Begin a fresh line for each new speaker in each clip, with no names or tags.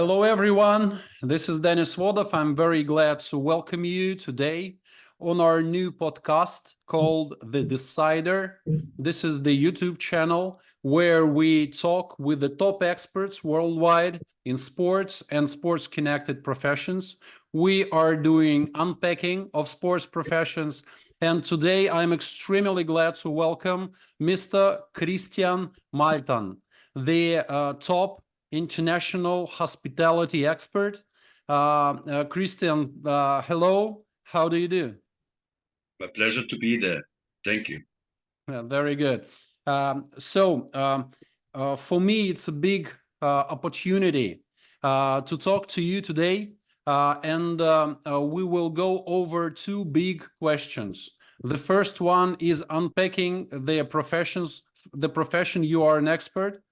Hello, everyone. This is Dennis Vodov. I'm very glad to welcome you today on our new podcast called The Decider. This is the YouTube channel where we talk with the top experts worldwide in sports and sports-connected professions. We are doing unpacking of sports professions. And today I'm extremely glad to welcome Mr. Christian Maltan, the top international hospitality expert. Christian, hello. How do you do?
My pleasure to be there. Thank you.
Very good. For me, it's a big opportunity to talk to you today. We will go over two big questions. The first one is unpacking the profession you are an expert.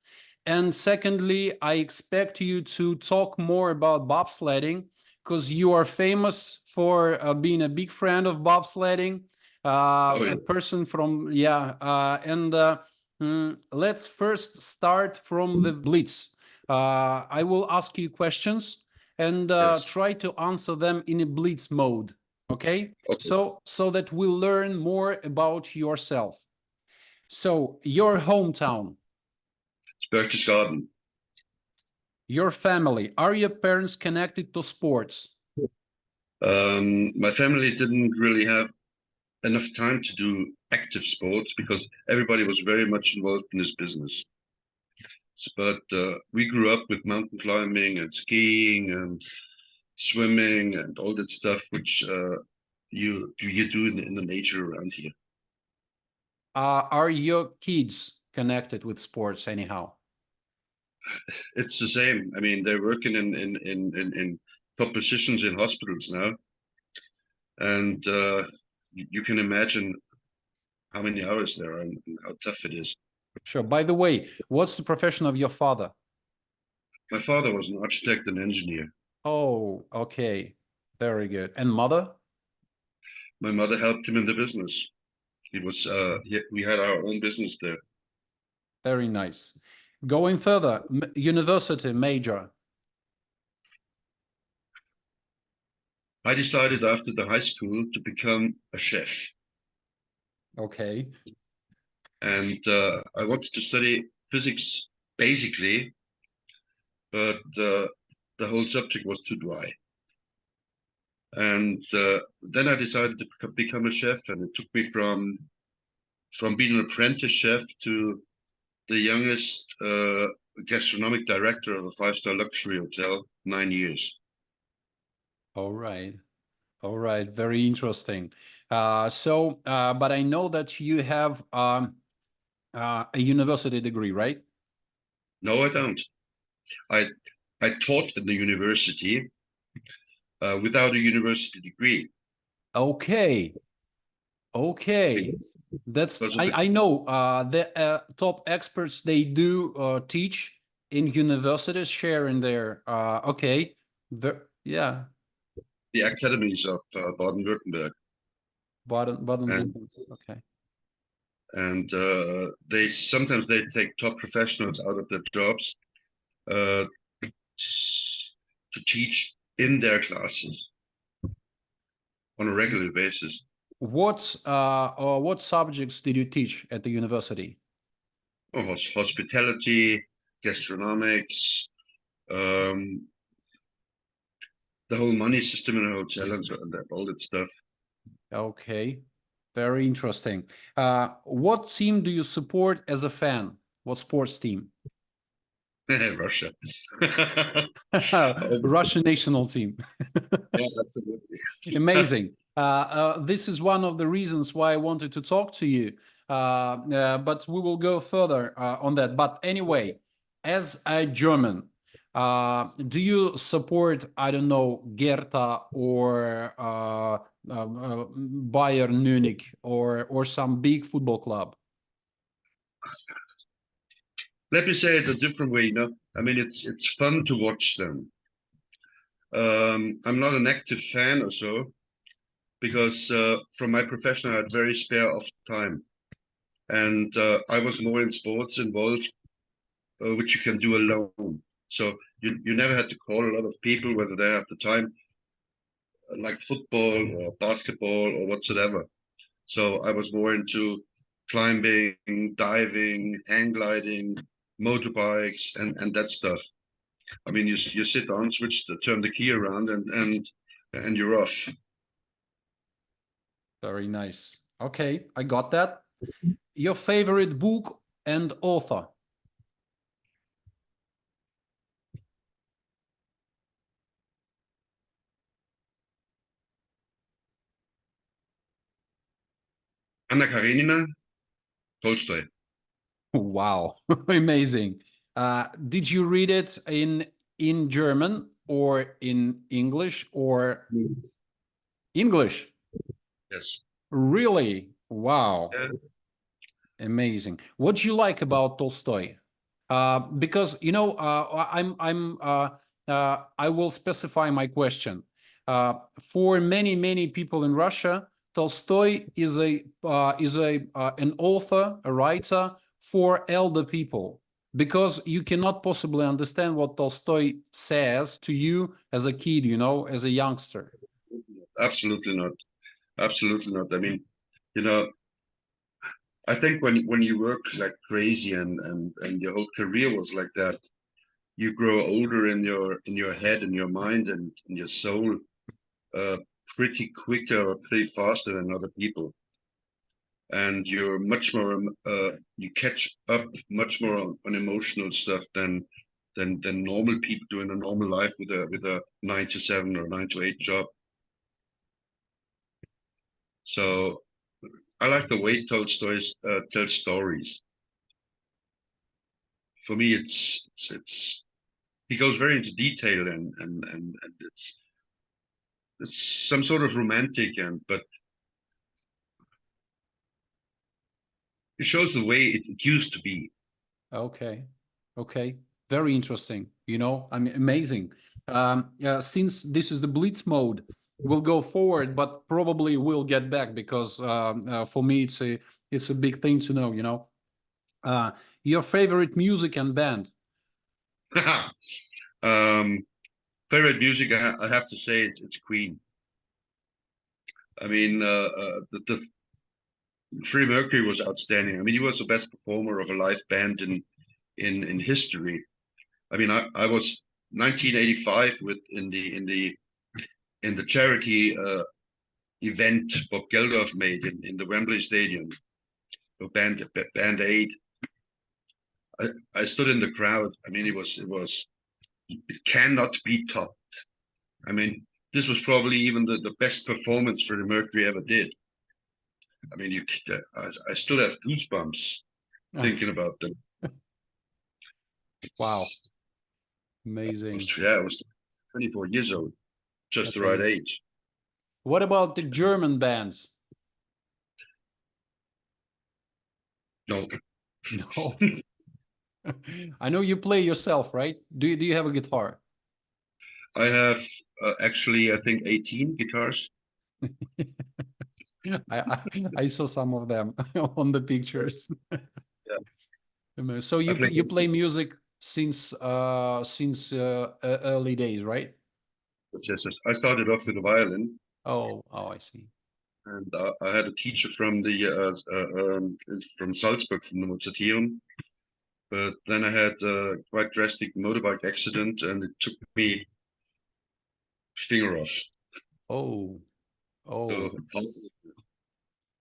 And secondly, I expect you to talk more about bobsledding because you are famous for being a big friend of bobsledding, a person from, let's first start from the blitz. I will ask you questions and try to answer them in a blitz mode, okay? So that we'll learn more about yourself. So, your hometown.
Berchtesgaden.
Your family, are your parents connected to sports?
My family didn't really have enough time to do active sports because everybody was very much involved in this business. But we grew up with mountain climbing and skiing and swimming and all that stuff, which you do in the nature around here.
Are your kids connected with sports anyhow?
It's the same. I mean, they're working in top positions in hospitals now, and you can imagine how many hours there are and how tough it is.
Sure. By the way, what's the profession of your father?
My father was an architect and engineer.
Oh, okay. Very good. And mother?
My mother helped him in the business. We had our own business there.
Very nice. Going further, university major.
I decided after the high school to become a chef.
Okay.
And I wanted to study physics basically, but the whole subject was too dry. And then I decided to become a chef, and it took me from being an apprentice chef to the youngest gastronomic director of a 5-star luxury hotel, 9 years.
All right. All right. Very interesting. But I know that you have a university degree, right?
No, I don't. I taught in the university without a university degree.
Okay. Okay. That's I know the top experts, they do teach in universities, sharing their okay. Yeah.
The academies of Baden-Württemberg.
Baden-Württemberg. Okay.
And sometimes they take top professionals out of their jobs to teach in their classes on a regular basis.
What subjects did you teach at the university?
Oh, hospitality, gastronomics, the whole money system in a hotel and all that stuff.
Okay, very interesting. What team do you support as a fan? What sports team?
Russia.
Russian national team.
Yeah, absolutely.
Amazing. This is one of the reasons why I wanted to talk to you. But we will go further on that. But anyway, as a German, do you support, I don't know, Hertha or Bayern Munich or some big football club?
Let me say it a different way. I mean, it's fun to watch them. I'm not an active fan or so, because from my profession I had very spare off time, and I was more in sports involved, which you can do alone. So you never had to call a lot of people, whether they have the time, like football or basketball or whatsoever. So I was more into climbing, diving, hang gliding, motorbikes, and that stuff. I mean, you sit down, turn the key around, and you're off.
Very nice. Okay, I got that. Your favorite book and author?
Anna Karenina, Tolstoy.
Wow, amazing. Did you read it in German or in English or English?
Yes.
Really? Wow.
Yeah.
Amazing. What do you like about Tolstoy? Because you know, I will specify my question. For many people in Russia, Tolstoy is a an author, a writer for elder people. Because you cannot possibly understand what Tolstoy says to you as a kid, you know, as a youngster.
Absolutely not. Absolutely not. I mean, you know, I think when you work like crazy and your whole career was like that, you grow older in your head and your mind and in your soul uh, pretty quicker or pretty faster than other people, and you're much more you catch up much more on emotional stuff than normal people do in a normal life with a 9 to 7 or 9 to 8 job. So I like the way Tolstoy tells stories. For me, it's he goes very into detail and it's some sort of romantic and but it shows the way it used to be.
Okay. Okay. Very interesting. You know, I mean, amazing. Since this is the blitz mode, we'll go forward, but probably we'll get back because for me it's a big thing to know. You know, uh, your favorite music and band.
um, Favorite music, I have to say it's Queen. I mean, the Freddie Mercury was outstanding. I mean, he was the best performer of a live band in history. I mean, I was 1985 with in the charity event Bob Geldof made in the Wembley Stadium. Band Aid. I stood in the crowd. I mean, it cannot be topped. I mean, this was probably even the best performance Freddie Mercury ever did. I mean, I still have goosebumps thinking about them.
Wow,
It's,
amazing.
yeah, I was 24 years old, just the right
Amazing.
age.
What about the German bands?
No,
No. I know you play yourself, right? Do you have a guitar?
I have actually, I think 18 guitars.
I saw some of them on the pictures.
Yeah,
So
I
you
play.
play music since early days, right?
Yes, yes. I started off with the violin,
Oh, I see.
and I had a teacher from from Salzburg from the Mozarteum. But then I had a quite drastic motorbike accident, and it took me finger off.
Oh,
So,
oh.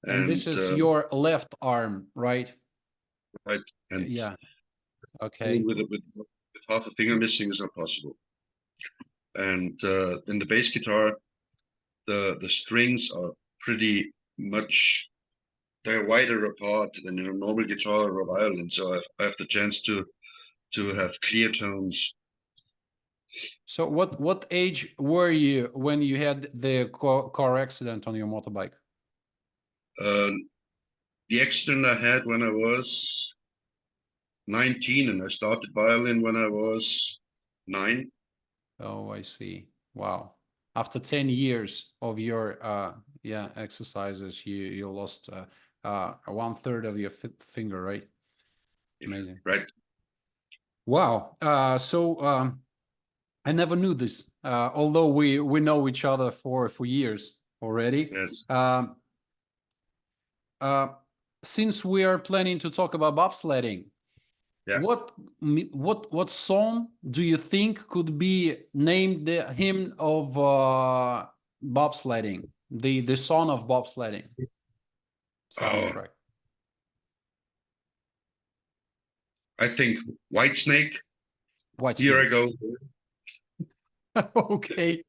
And this
and
is your left arm, right?
right, and
Yeah. Okay.
with half a finger missing is not possible. And in the bass guitar, the strings are pretty much they're wider apart than in a normal guitar or a violin. So I have the chance to have clear tones.
So what age were you when you had the car accident on your motorbike?
Uh, the accident I had when I was 19, and I started violin when I was 9.
Oh, I see. Wow. After 10 years of your yeah, exercises, you lost 1/3 of your finger, right?
Yeah,
Amazing.
right.
Wow. I never knew this, although we know each other for years already.
Yes.
Uh, since we are planning to talk about bobsledding,
Yeah.
what song do you think could be named the hymn of bobsledding, the song of bobsledding
Oh,
soundtrack?
I think Whitesnake.
White
Here I
Snake.
go.
Okay.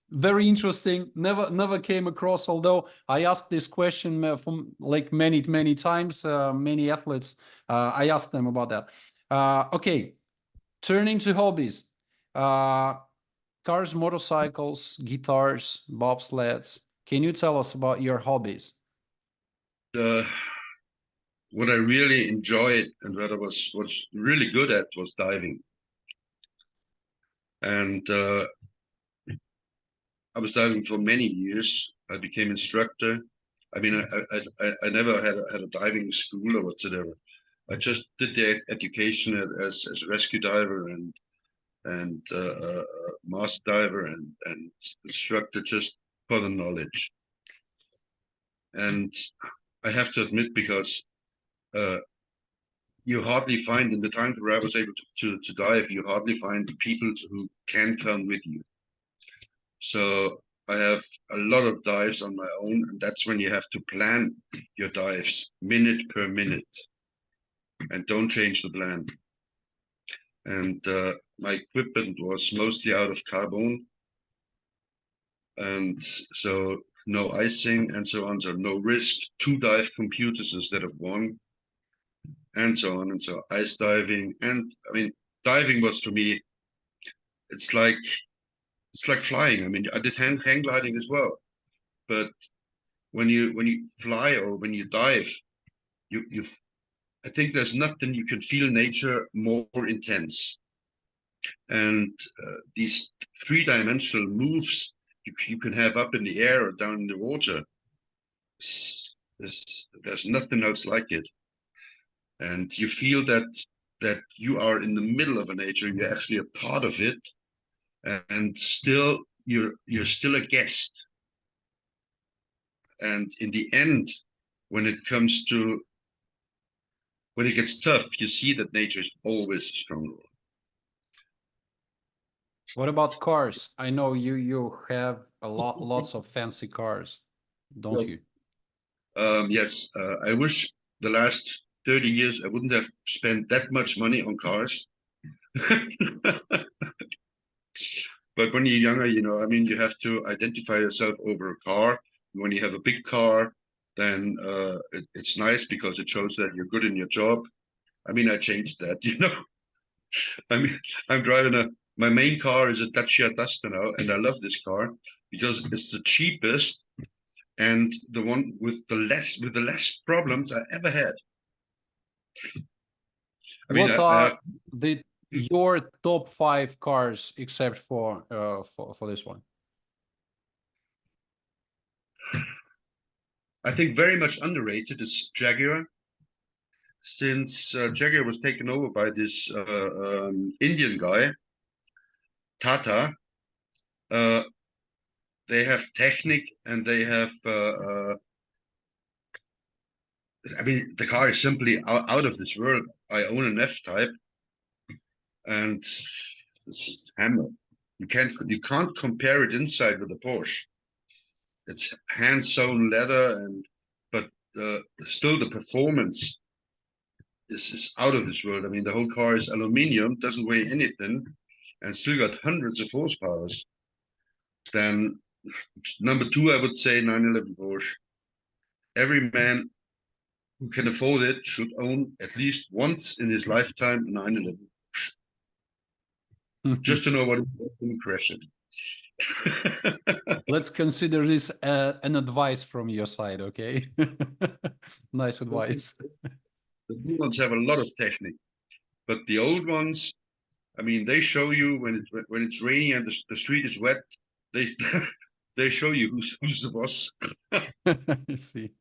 Very interesting. Never came across, although I asked this question from like many times, many athletes. I asked them about that. Okay, turning to hobbies. Cars, motorcycles, guitars, bobsleds. Can you tell us about your hobbies?
The What I really enjoyed and what I was really good at was diving. And I was diving for many years. I became instructor. I mean, I never had a diving school or whatsoever. I just did the education as a rescue diver and master diver and instructor just for the knowledge. And I have to admit, because uh, you hardly find in the times where I was able to dive, you hardly find people who can come with you. So I have a lot of dives on my own, and that's when you have to plan your dives minute per minute and don't change the plan. And my equipment was mostly out of carbon, and so no icing and so on, so no risk, 2 dive computers instead of 1, and so on. And so ice diving, and I mean, diving was for me, it's like it's like flying. I mean, I did hang gliding as well, but when you fly or when you dive, you I think there's nothing you can feel nature more intense. And these 3-dimensional moves you can have up in the air or down in the water, there's nothing else like it. And you feel that you are in the middle of a nature, you're actually a part of it, and still you're still a guest. And in the end, when it comes to when it gets tough, you see that nature is always stronger.
What about cars? I know you have lots of fancy cars, don't you?
Yes. Yes, I wish the last 30 years I wouldn't have spent that much money on cars. But when you're younger, I mean, you have to identify yourself over a car. When you have a big car, then it's nice because it shows that you're good in your job. I mean, I changed that, I mean, I'm driving my main car is a Dacia Duster now, and I love this car because it's the cheapest and the one with the less problems I ever had. I mean,
What
I
are
have
your top 5 cars except for this one?
I think very much underrated is Jaguar. Since Jaguar was taken over by this Indian guy, Tata, uh, they have Technic and they have. I mean, the car is simply out of this world. I own an F-Type, and it's hammer. You can't compare it inside with a Porsche. It's hand sewn leather, but still the performance is out of this world. I mean, the whole car is aluminium, doesn't weigh anything, and still got hundreds of horsepower. Then number 2, I would say 911 Porsche. Every man who can afford it should own at least once in his lifetime a 911 Porsche, just to know what it's like to crash it.
Let's consider this an advice from your side, okay? Nice
So
advice.
the new ones have a lot of technique, but the old ones, I mean, they show you when it's raining and the street is wet. They they show you who's the boss.
I see.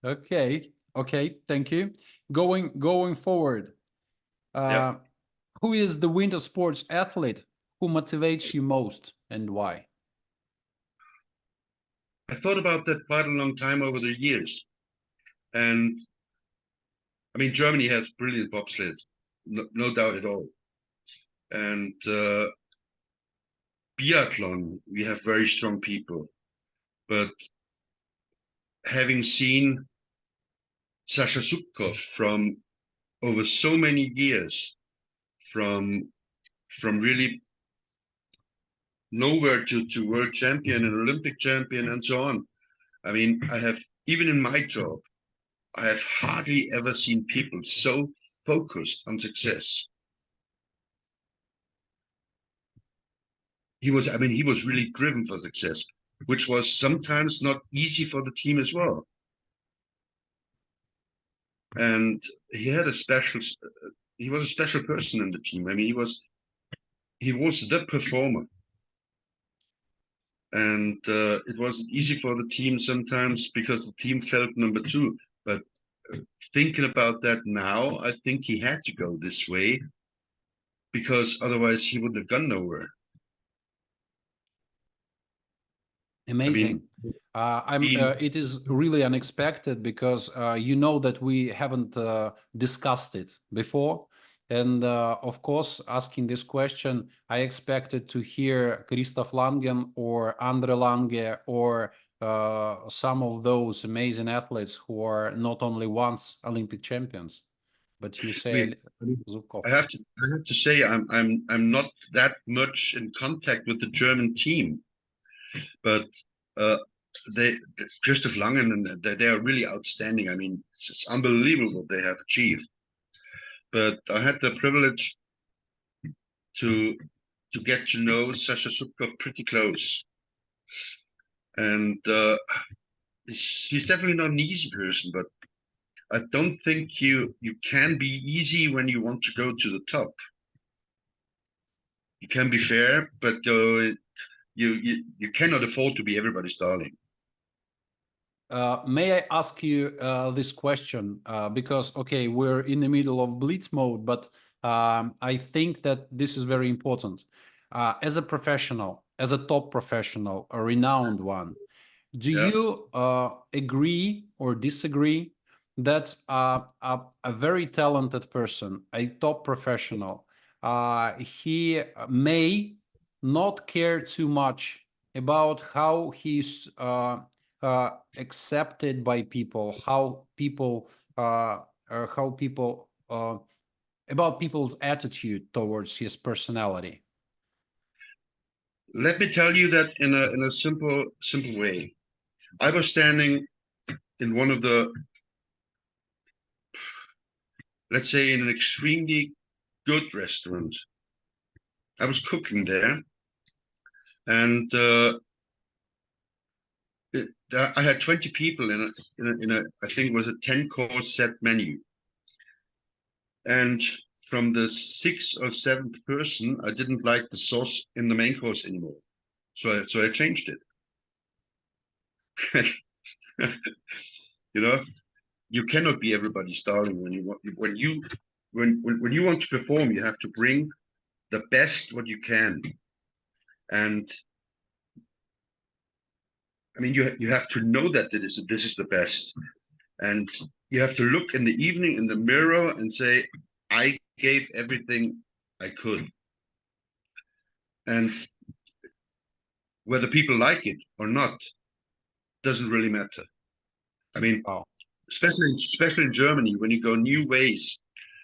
Okay. Okay. Thank you. Going forward.
Yeah.
Who is the winter sports athlete who motivates you most and why?
I thought about that quite a long time over the years. And I mean, Germany has brilliant bobsleighs, no doubt at all. And biathlon, we have very strong people. But having seen Sasha Zubkov from over so many years, from really nowhere to world champion and Olympic champion and so on. I mean, I have, even in my job, I have hardly ever seen people so focused on success. He was really driven for success, which was sometimes not easy for the team as well. And he had he was a special person in the team. I mean, he was the performer. And it wasn't easy for the team sometimes because the team felt number two. But thinking about that now, I think he had to go this way because otherwise he wouldn't have gone nowhere. I
Amazing.
mean,
It is really unexpected because you know that we haven't discussed it before. And of course, asking this question, I expected to hear Christoph Langen or Andre Lange or some of those amazing athletes who are not only once Olympic champions, but you said Zubkov.
I have to say I'm not that much in contact with the German team, but uh, they Christoph Langen, and they are really outstanding. I mean, it's unbelievable what they have achieved. But I had the privilege to get to know Sasha Zubkov pretty close, and he's definitely not an easy person. But I don't think you can be easy when you want to go to the top. You can be fair, but you cannot afford to be everybody's darling.
May I ask you this question? Because, okay, we're in the middle of blitz mode, but I think that this is very important. As a professional, as a top professional, a renowned one, do
Yeah.
you agree or disagree that a very talented person, a top professional, he may not care too much about how he's accepted by people, how people about people's attitude towards his personality?
Let me tell you that in a simple way. I was standing in one of the, let's say, in an extremely good restaurant. I was cooking there, and I had 20 people in a I think it was a 10-course set menu. And from the sixth or seventh person, I didn't like the sauce in the main course anymore. So I changed it. You know, you cannot be everybody's darling when you want to perform, you have to bring the best what you can. And I mean, you have to know that this is the best. And you have to look in the evening in the mirror and say, I gave everything I could. And whether people like it or not doesn't really matter. I mean,
Wow.
especially in Germany, when you go new ways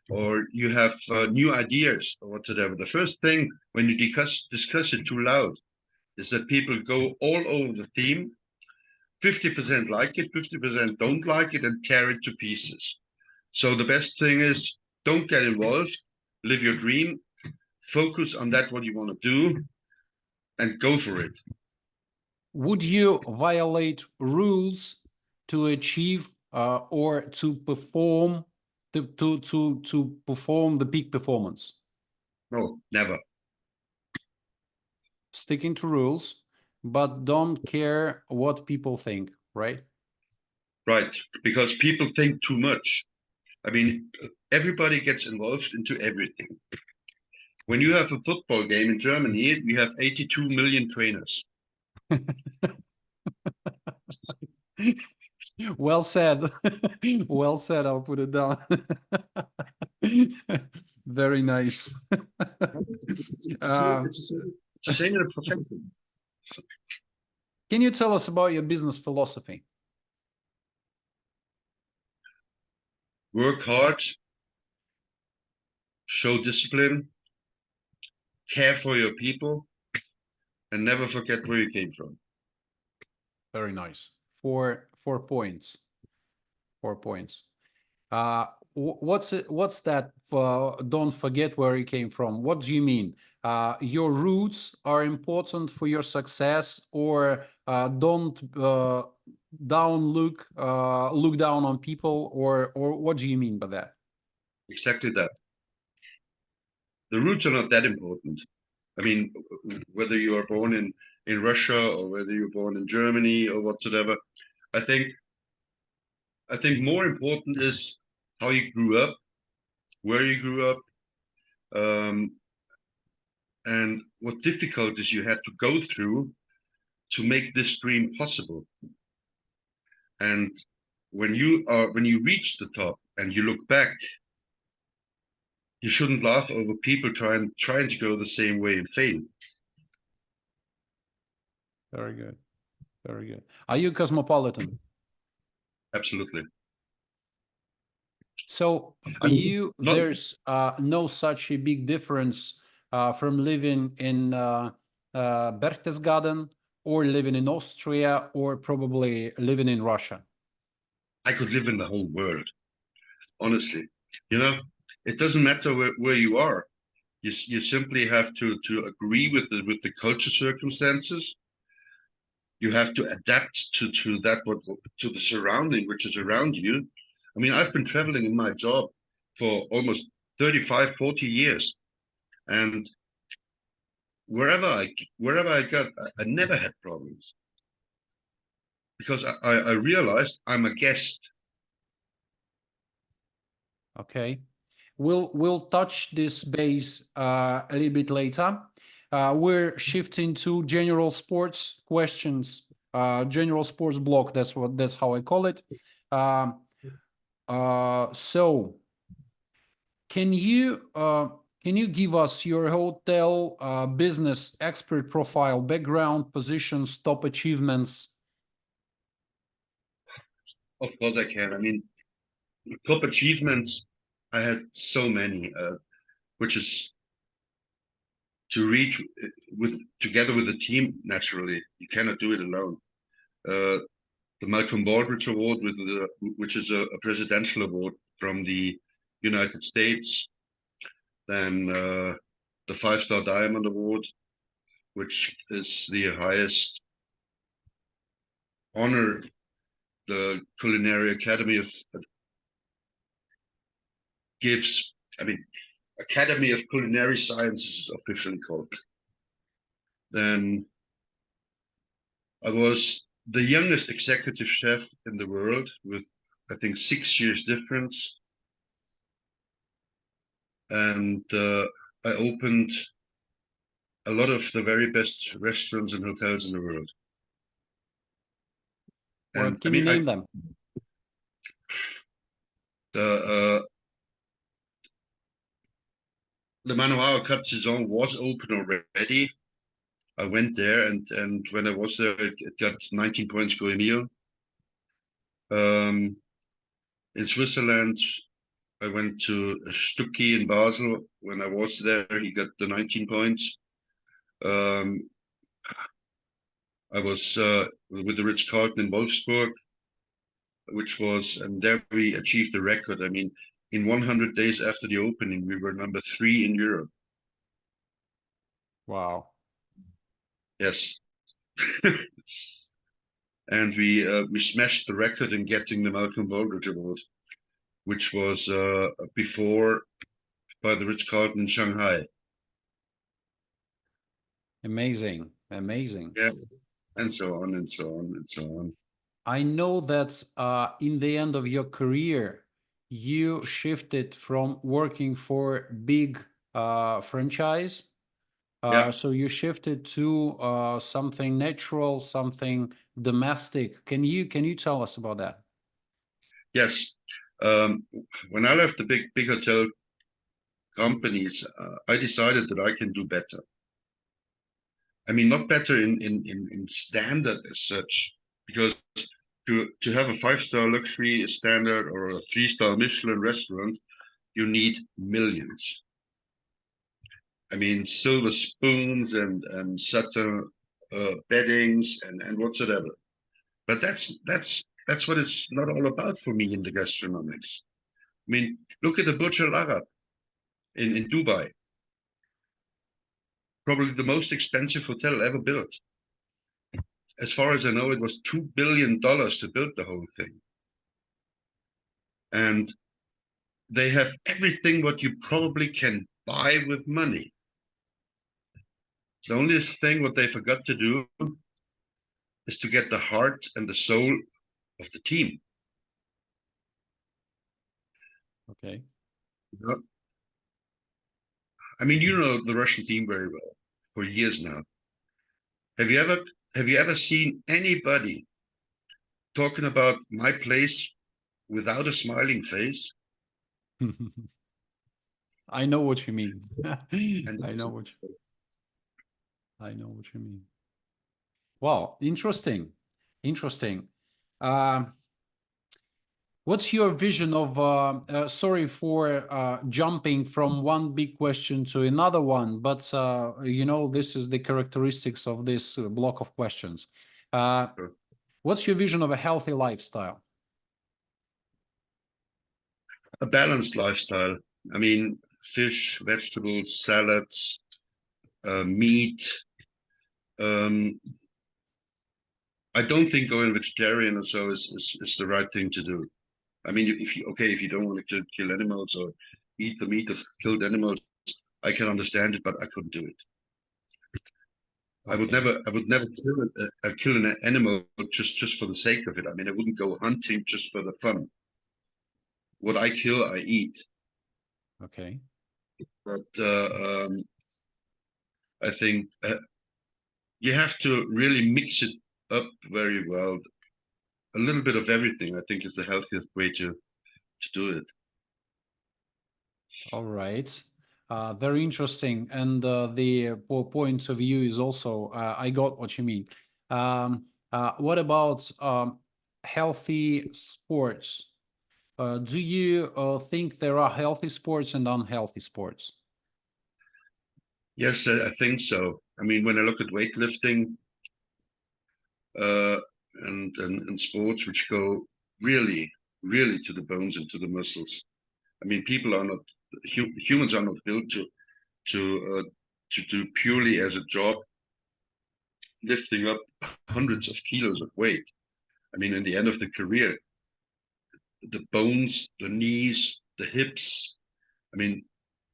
or you have new ideas or whatever, the first thing when you discuss it too loud is that people go all over the theme. 50% like it, 50% don't like it, and tear it to pieces. So the best thing is don't get involved, live your dream, focus on that what you want to do, and go for it.
Would you violate rules to achieve or to perform to perform the peak performance?
No, never.
Sticking to rules, but don't care what people think, right?
Right, because people think too much. I mean, everybody gets involved into everything. When you have a football game in Germany, we have 82 million trainers.
Well said. Well said. I'll put it down. Very nice.
It's the same in a profession.
Can you tell us about your business philosophy?
Work hard, show discipline, care for your people, and never forget where you came from.
Very nice. Four points. 4 points. What's that? Don't forget where you came from. What do you mean? Your roots are important for your success, or don't look down on people, or what do you mean by that?
Exactly that. The roots are not that important. I mean, whether you are born in Russia or whether you're born in Germany or whatsoever, I think more important is how you grew up, where you grew up, um, and what difficulties you had to go through to make this dream possible. And when you reach the top and you look back, you shouldn't laugh over people trying to go the same way and fail.
Very good. Very good. Are you cosmopolitan?
Absolutely.
So for
I mean,
you,
not
there's no such a big difference from living in Berchtesgaden or living in Austria or probably living in Russia.
I could live in the whole world, honestly. You know, it doesn't matter where you are. You simply have to agree with the culture circumstances. You have to adapt to that what to the surrounding which is around you. I mean, I've been traveling in my job for almost 35, 40 years, and wherever I got, I never had problems because I realized I'm a guest.
Okay, we'll touch this base a little bit later. We're shifting to general sports questions. General sports block. That's how I call it. Um, so can you give us your hotel business expert profile, background, positions, top achievements?
Of course, I can. I mean, top achievements. I had so many, which is to reach with together with a team. Naturally, you cannot do it alone. Uh, the Malcolm Baldrige Award, which is a presidential award from the United States. Then the 5-star Diamond Award, which is the highest honor the Culinary Academy gives. I mean, Academy of Culinary Sciences is officially called. Then I was the youngest executive chef in the world with, I think, 6 years difference. And I opened a lot of the very best restaurants and hotels in the world.
Or
And I
can you
mean,
name them?
the Manoir Cut Saison was open already. I went there, and when I was there, it got 19 points Gourmet meal. In Switzerland, I went to Stucki in Basel. When I was there, he got the 19 points. Um, I was with the Ritz-Carlton in Wolfsburg, and there we achieved the record. I mean, in 100 days after the opening, we were number 3 in Europe.
Wow.
Yes. And we smashed the record in getting the Malcolm Baldrige Award, which was before by the Ritz-Carlton in Shanghai.
Amazing. Amazing.
Yeah, and so on and so on and so on.
I know that in the end of your career, you shifted from working for big franchise.
Yeah.
So you shifted to something natural, something domestic. Can you tell us about that?
Yes. Um, when I left the big hotel companies, I decided that I can do better. I mean, not better in standard as such, because to have a 5-star luxury standard or a 3-star Michelin restaurant, you need millions. I mean, silver spoons and satin beddings and whatsoever. But that's what it's not all about for me in the gastronomics. I mean, look at the Burj Al Arab in Dubai, probably the most expensive hotel ever built. As far as I know, it was $2 billion to build the whole thing. And they have everything what you probably can buy with money. The only thing what they forgot to do is to get the heart and the soul of the team.
Okay.
I mean, you know the Russian team very well for years now. Have you ever seen anybody talking about my place without a smiling face?
I know what you mean.
And
I know what you mean. Wow, interesting. Interesting. Um, What's your vision of, sorry for jumping from one big question to another one, but this is the characteristics of this block of questions. What's your vision of a healthy lifestyle?
a balanced lifestyle. I mean, fish, vegetables, salads, meat. Um, I don't think going vegetarian or so is the right thing to do. I mean, if you don't want to kill animals or eat the meat of killed animals, I can understand it, but I couldn't do it.
Okay.
I would never kill an animal just for the sake of it. I mean, I wouldn't go hunting just for the fun. What I kill, I eat.
Okay.
But I think you have to really mix it up very well. A little bit of everything, I think, is the healthiest way to do it.
All right. Very interesting. And the point of view is also, I got what you mean. What about healthy sports? Do you think there are healthy sports and unhealthy sports?
Yes, I think so. I mean, when I look at weightlifting uh, and sports which go really, really to the bones and to the muscles. I mean, people are not humans are not built to to do purely as a job, lifting up hundreds of kilos of weight. I mean, in the end of the career, the bones, the knees, the hips. I mean,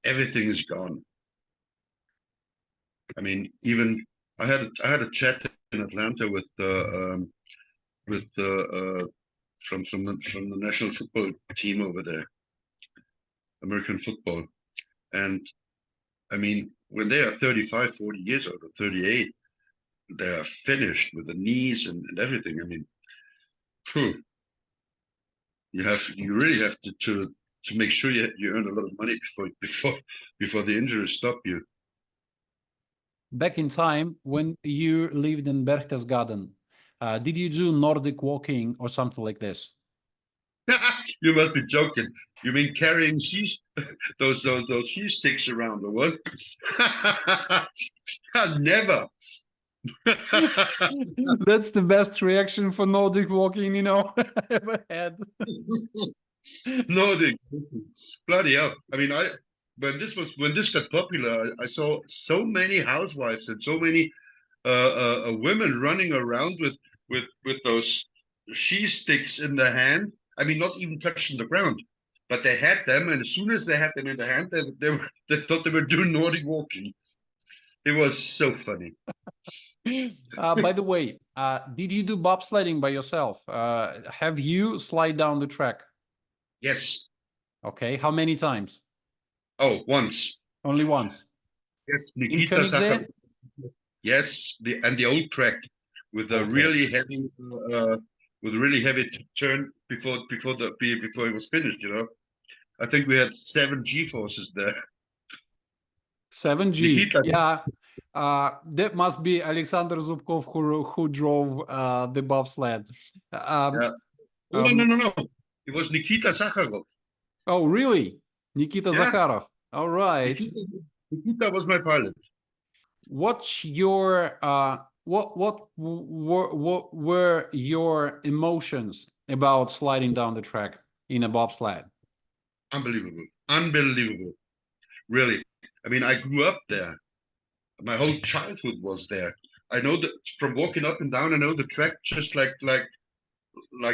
everything is gone. I mean, even I had a chat in Atlanta with from the national football team over there, American football, and I mean, when they are 35, 40 years old or 38, they are finished with the knees and everything. I mean, phew, you really have to make sure you earn a lot of money before the injuries stop you.
Back in time when you lived in Berchtesgaden, did you do Nordic walking or something like this?
You must be joking. You mean carrying cheese those cheese sticks around or what? Never.
That's the best reaction for Nordic walking, I ever had.
No, they bloody hell. I mean, when this got popular, I saw so many housewives and so many women running around with those cheese sticks in their hand. I mean, not even touching the ground, but they had them, and as soon as they had them in their hand, they thought they were doing Nordic walking. It was so funny.
By the way, did you do bobsledding by yourself? Have you slide down the track?
Yes,
Okay. How many times?
Oh, once.
Only once.
Yes,
In
Nikita
Koenigsegg?
Sakharov. Yes, the old track with a
Okay.
really heavy with a really heavy turn before it was finished. You know, I think we had 7 G forces there.
7G.
Nikita,
Yeah. That must be Alexander Zubkov who drove the bobsled. Um,
yeah. Oh, no, no,
um,
no, no. It was Nikita Sakharov.
oh, really? Nikita
Yeah,
Zakharov. All right.
Nikita was my pilot.
What's your what were your emotions about sliding down the track in a bobsled?
Unbelievable, unbelievable. Really. I mean, I grew up there. My whole childhood was there. I know that from walking up and down. I know the track just like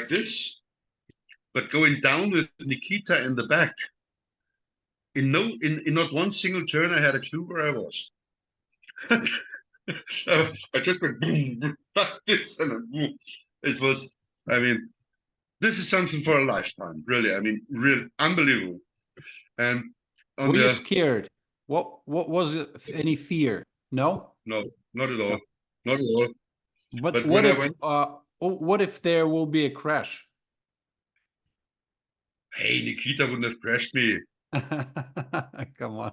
this. But going down with Nikita in the back, in not one single turn, I had a clue where I was. I just went boom, boom, like this, and then boom. It was. I mean, this is something for a lifetime. Really. I mean, really unbelievable. And on
Were you
the
scared? What was it? Any fear? No?
no, not at all,
No.
not at all.
But
But when I went,
what if there will be a crash?
hey, Nikita wouldn't have crashed me.
Come on.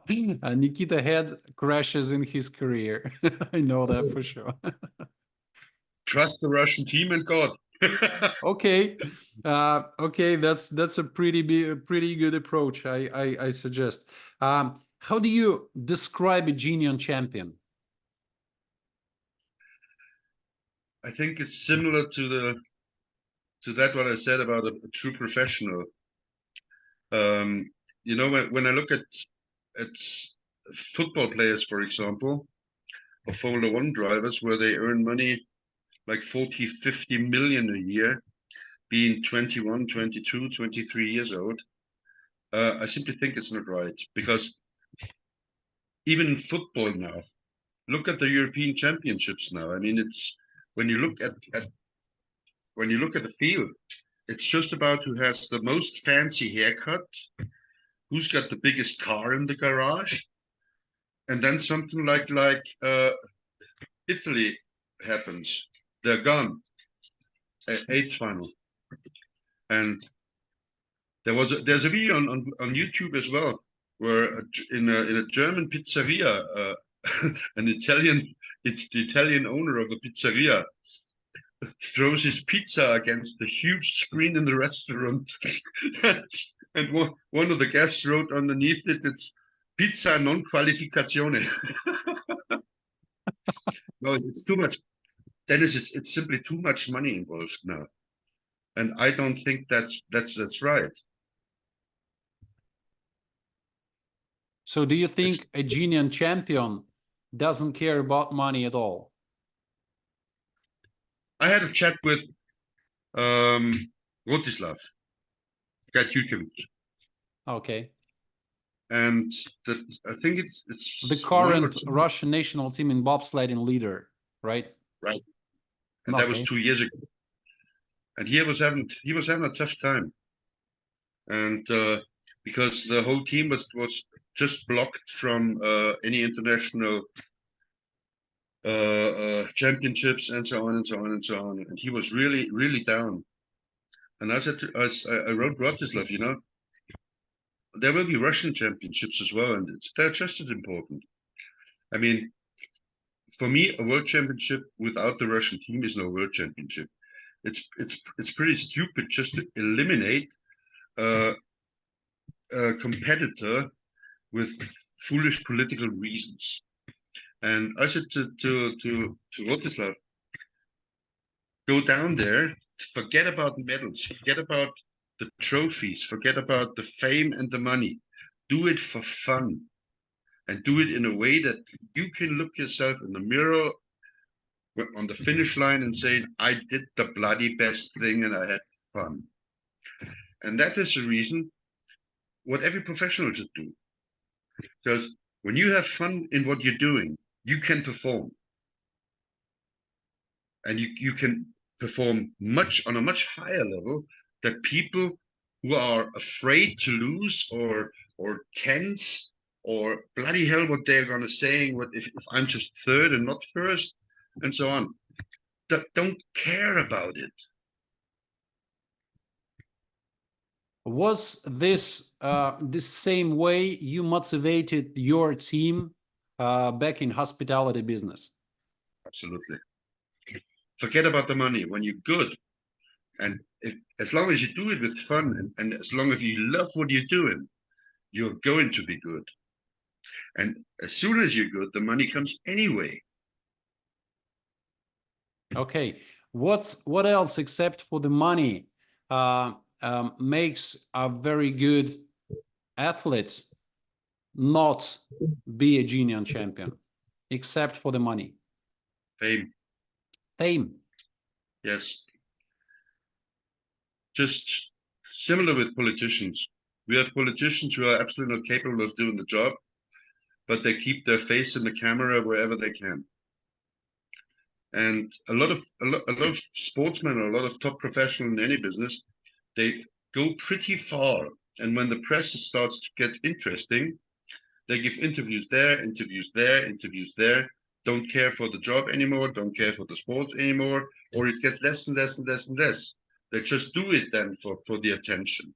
Nikita had crashes in his career. I know that for sure.
Trust the Russian team and God.
Okay. Okay, that's a pretty good approach, I suggest. How do you describe a genius champion?
I think it's similar to that what I said about a true professional. You know, when I look at football players, for example, or Formula One drivers, where they earn money like 40, 50 million a year, being 21, 22, 23 years old, I simply think it's not right. Because even in football now, look at the European Championships now. I mean, it's when you look at when you look at the field, it's just about who has the most fancy haircut, who's got the biggest car in the garage, and then something like Italy happens. They're gone. Eighth final, and there's a video on YouTube as well where in a German pizzeria, an Italian it's the Italian owner of the pizzeria throws his pizza against the huge screen in the restaurant, and one of the guests wrote underneath it, it's pizza non qualificazione. No, it's too much. Dennis, it's simply too much money involved now, and I don't think that's right.
So do you
It's,
think a genius champion doesn't care about money at all?
I had a chat with Rotislav Gajutjevic,
Okay.
and that I think it's
The
one or
current
two,
Russian national team in bobsledding leader, right?
right? And that was
Okay.
2 years ago, and he was having a tough time, and because the whole team was just blocked from any international championships and so on and so on and so on, and he was really down. And I said I wrote Bratislav, you know, there will be Russian championships as well, and they're just as important. I mean, for me, a world championship without the Russian team is no world championship. It's pretty stupid just to eliminate uh, a competitor with foolish political reasons. And I said to Rotislav, go down there, forget about medals, forget about the trophies, forget about the fame and the money. Do it for fun, and do it in a way that you can look yourself in the mirror on the finish line and say, I did the bloody best thing and I had fun. And that is the reason what every professional should do. Because when you have fun in what you're doing, you can perform. And you can perform much on a much higher level that people who are afraid to lose or tense or bloody hell what they're gonna say, what if I'm just third and not first, and so on. Don't care about it.
Was this the same way you motivated your team back in hospitality business?
Absolutely. Forget about the money. When you're good, and as long as you do it with fun and as long as you love what you're doing, you're going to be good. And as soon as you're good, the money comes anyway.
Okay. What else except for the money makes a very good athlete not be a junior champion, except for the money?
Fame.
Fame.
Yes. Just similar with politicians. We have politicians who are absolutely not capable of doing the job, but they keep their face in the camera wherever they can. And a lot of sportsmen, or a lot of top professionals in any business, they go pretty far. And when the press starts to get interesting, they give interviews there, interviews there, interviews there. Don't care for the job anymore. Don't care for the sports anymore, or it gets less and less and less and less. They just do it then for the attention.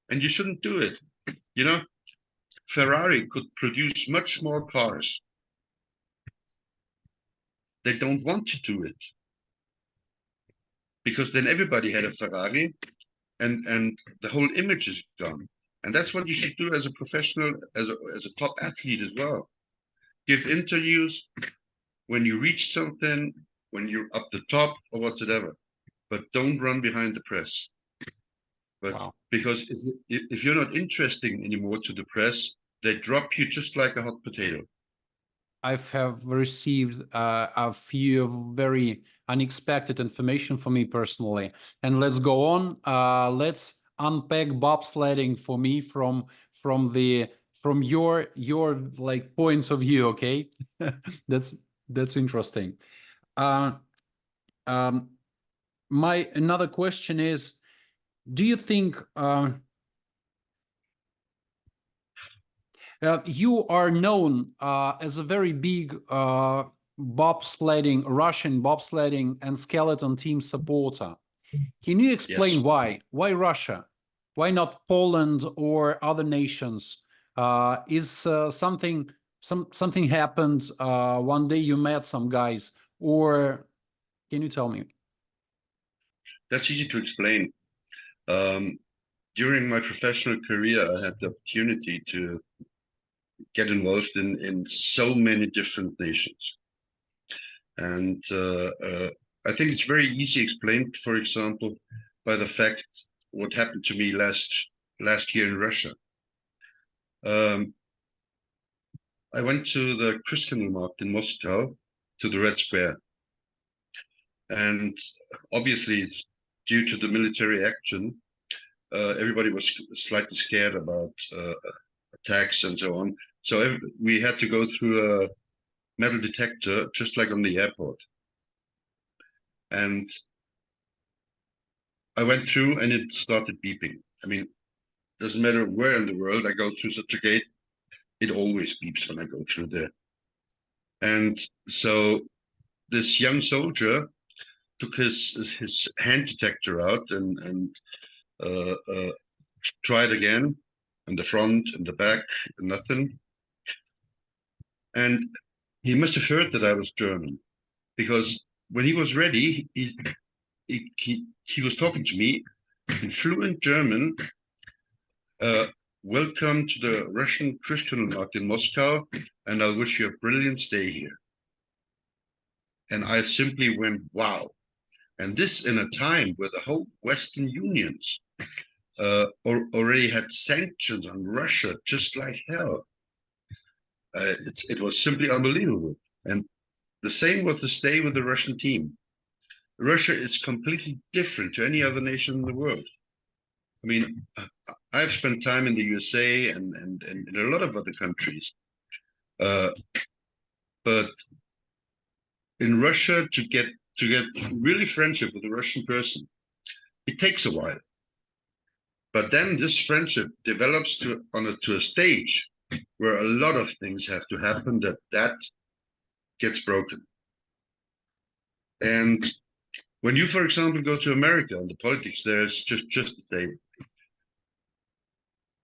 And you shouldn't do it. You know, Ferrari could produce much more cars. They don't want to do it because then everybody had a Ferrari, and the whole image is gone. And that's what you should do as a professional, as a top athlete as well. Give interviews when you reach something, when you're up the top or whatsoever, but don't run behind the press. But
Wow.
because if you're not interesting anymore to the press, they drop you just like a hot potato.
I have received a few very unexpected information for me personally. And let's go on. Let's unpack bobsledding for me from your like point of view. Okay, that's interesting. Uh, um, my another question is, do you think you are known as a very big Russian bobsledding and skeleton team supporter? Can you
Yes.
explain why? Why Russia? Why not Poland or other nations? Is something happened one day you met some guys, or can you tell me?
That's easy to explain. Um, During my professional career, I had the opportunity to get involved in so many different nations. And I think it's very easy explained, for example, by the fact what happened to me last year in Russia. Um, I went to the Christian market in Moscow, to the Red Square, and obviously, due to the military action, everybody was slightly scared about attacks and so on. So we had to go through a metal detector, just like on the airport. And I went through and it started beeping. I mean, doesn't matter where in the world I go through such a gate, it always beeps when I go through there. And so this young soldier took his hand detector out and tried again, in the front and the back, and nothing. And he must have heard that I was German, because when he was ready, he was talking to me in fluent German. Uh, Welcome to the Russian Christian market in Moscow, and I wish you a brilliant stay here. And I simply went, wow. And this in a time where the whole Western Unions already had sanctions on Russia, just like hell. It was simply unbelievable. And the same was the stay with the Russian team. Russia is completely different to any other nation in the world. I mean, I've spent time in the USA and in a lot of other countries, uh, but in Russia to get really friendship with a Russian person, it takes a while. But then this friendship develops to a stage where a lot of things have to happen that gets broken. And when you, for example, go to America and the politics there is just the same.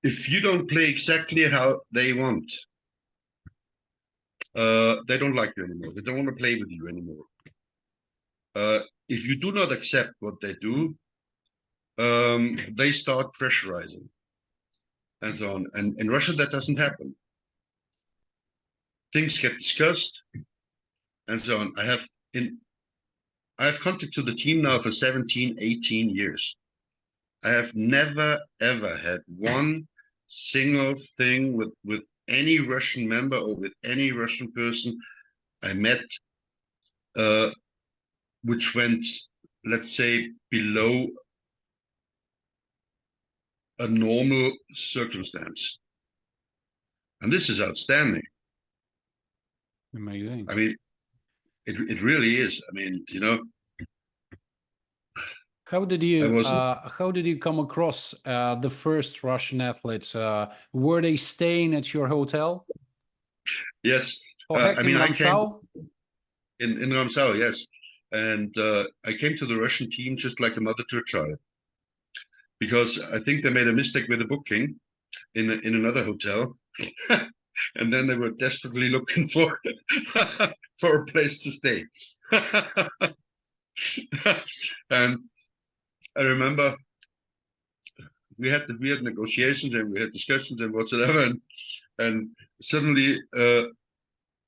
If you don't play exactly how they want, they don't like you anymore. They don't want to play with you anymore. If you do not accept what they do, they start pressurizing and so on. And in Russia, that doesn't happen. Things get discussed and so on. I have contact to the team now for 17, 18 years. I have never, ever had one single thing with any Russian member or with any Russian person I met, which went, let's say, below a normal circumstance. And this is outstanding.
Amazing.
I mean, it really is. I mean, you know,
How did
I
you
was
come across the first Russian athletes? Were they staying at your hotel?
yes.
Oh,
I
heck, in
mean, I came
Ramsau?
in Ramsau, yes, and I came to the Russian team just like a mother to a child because I think they made a mistake with the booking in another hotel, and then they were desperately looking for for a place to stay. And I remember we had negotiations and we had discussions and whatsoever, and suddenly uh,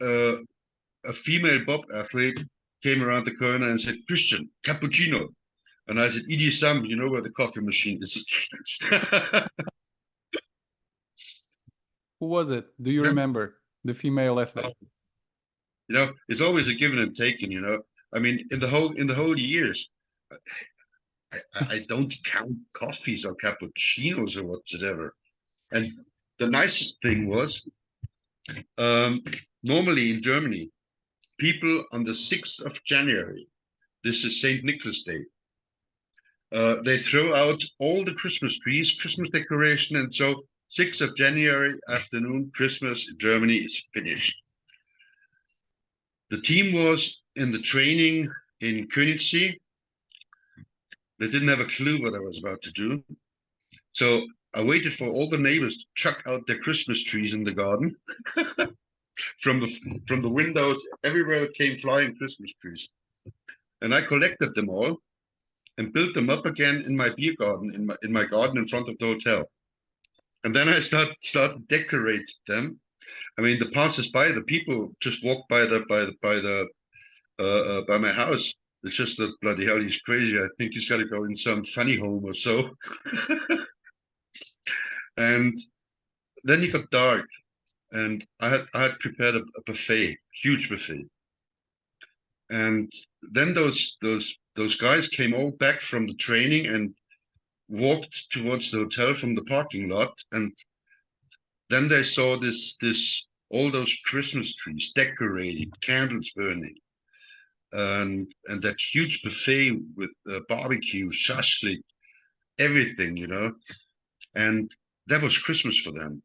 a female bob athlete came around the corner and said, "Christian, cappuccino." And I said, "Idi Sam, you know where the coffee machine is."
Who was it? Do you remember the female athlete?
You know, it's always a given and taken, you know. I mean, in the whole years, I don't count coffees or cappuccinos or whatsoever. And the nicest thing was, um, normally in Germany, people on the 6th of January, this is St. Nicholas Day, they throw out all the Christmas trees, Christmas decoration, and so 6th of January afternoon, Christmas in Germany is finished. The team was in the training in Königssee. They didn't have a clue what I was about to do. So I waited for all the neighbors to chuck out their Christmas trees in the garden. From the windows, everywhere came flying Christmas trees. And I collected them all and built them up again in my beer garden, in my garden in front of the hotel. And then I started to decorate them. I mean, the passers-by, the people just walked by my house. It's just that bloody hell, he's crazy. I think he's got to go in some funny home or so. And then it got dark, and I had prepared a buffet, huge buffet. And then those guys came all back from the training and walked towards the hotel from the parking lot, and then they saw this all those Christmas trees decorated, candles burning, and that huge buffet with barbecue, shashlik, everything, you know, and that was Christmas for them.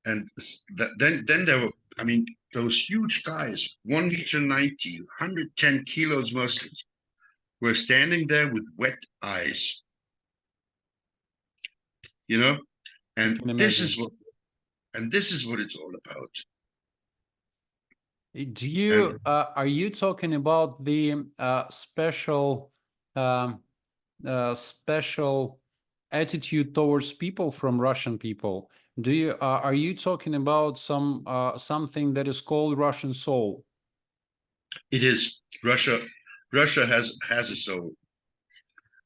And then there were, I mean, those huge guys, 1 meter 90, 110 kilos mostly, were standing there with wet eyes, you know,
I
and
can
this
imagine.
is what it's all about.
Do
And
you are you talking about the um, special attitude towards people from Russian people? Do you are you talking about something that is called Russian soul?
it is Russia has a soul,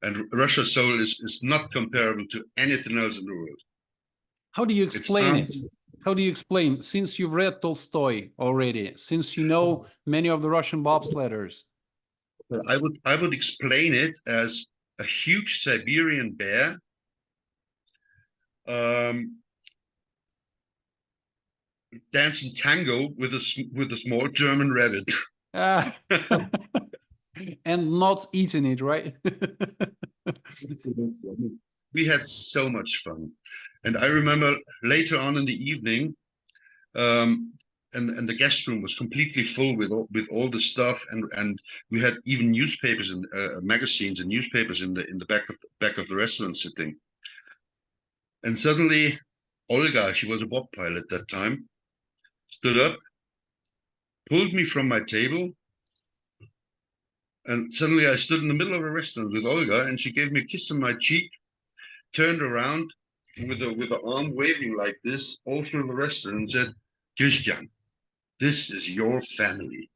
and Russia's soul is not comparable to anything else in the world.
How do you
It's
explain it? How do you explain, since you've read Tolstoy already, since you know many of the Russian bobsledders?
I would explain it as a huge Siberian bear, um, dancing tango with a small German rabbit.
Ah, and not eating it, right?
I mean, we had so much fun. And I remember later on in the evening, and the guest room was completely full with all the stuff, and we had even newspapers and magazines and newspapers in the back of the restaurant sitting. And suddenly, Olga, she was a bob pilot that time, stood up, pulled me from my table, and suddenly I stood in the middle of a restaurant with Olga, and she gave me a kiss on my cheek, turned around with the arm waving like this all through the restaurant and said, "Christian, this is your family."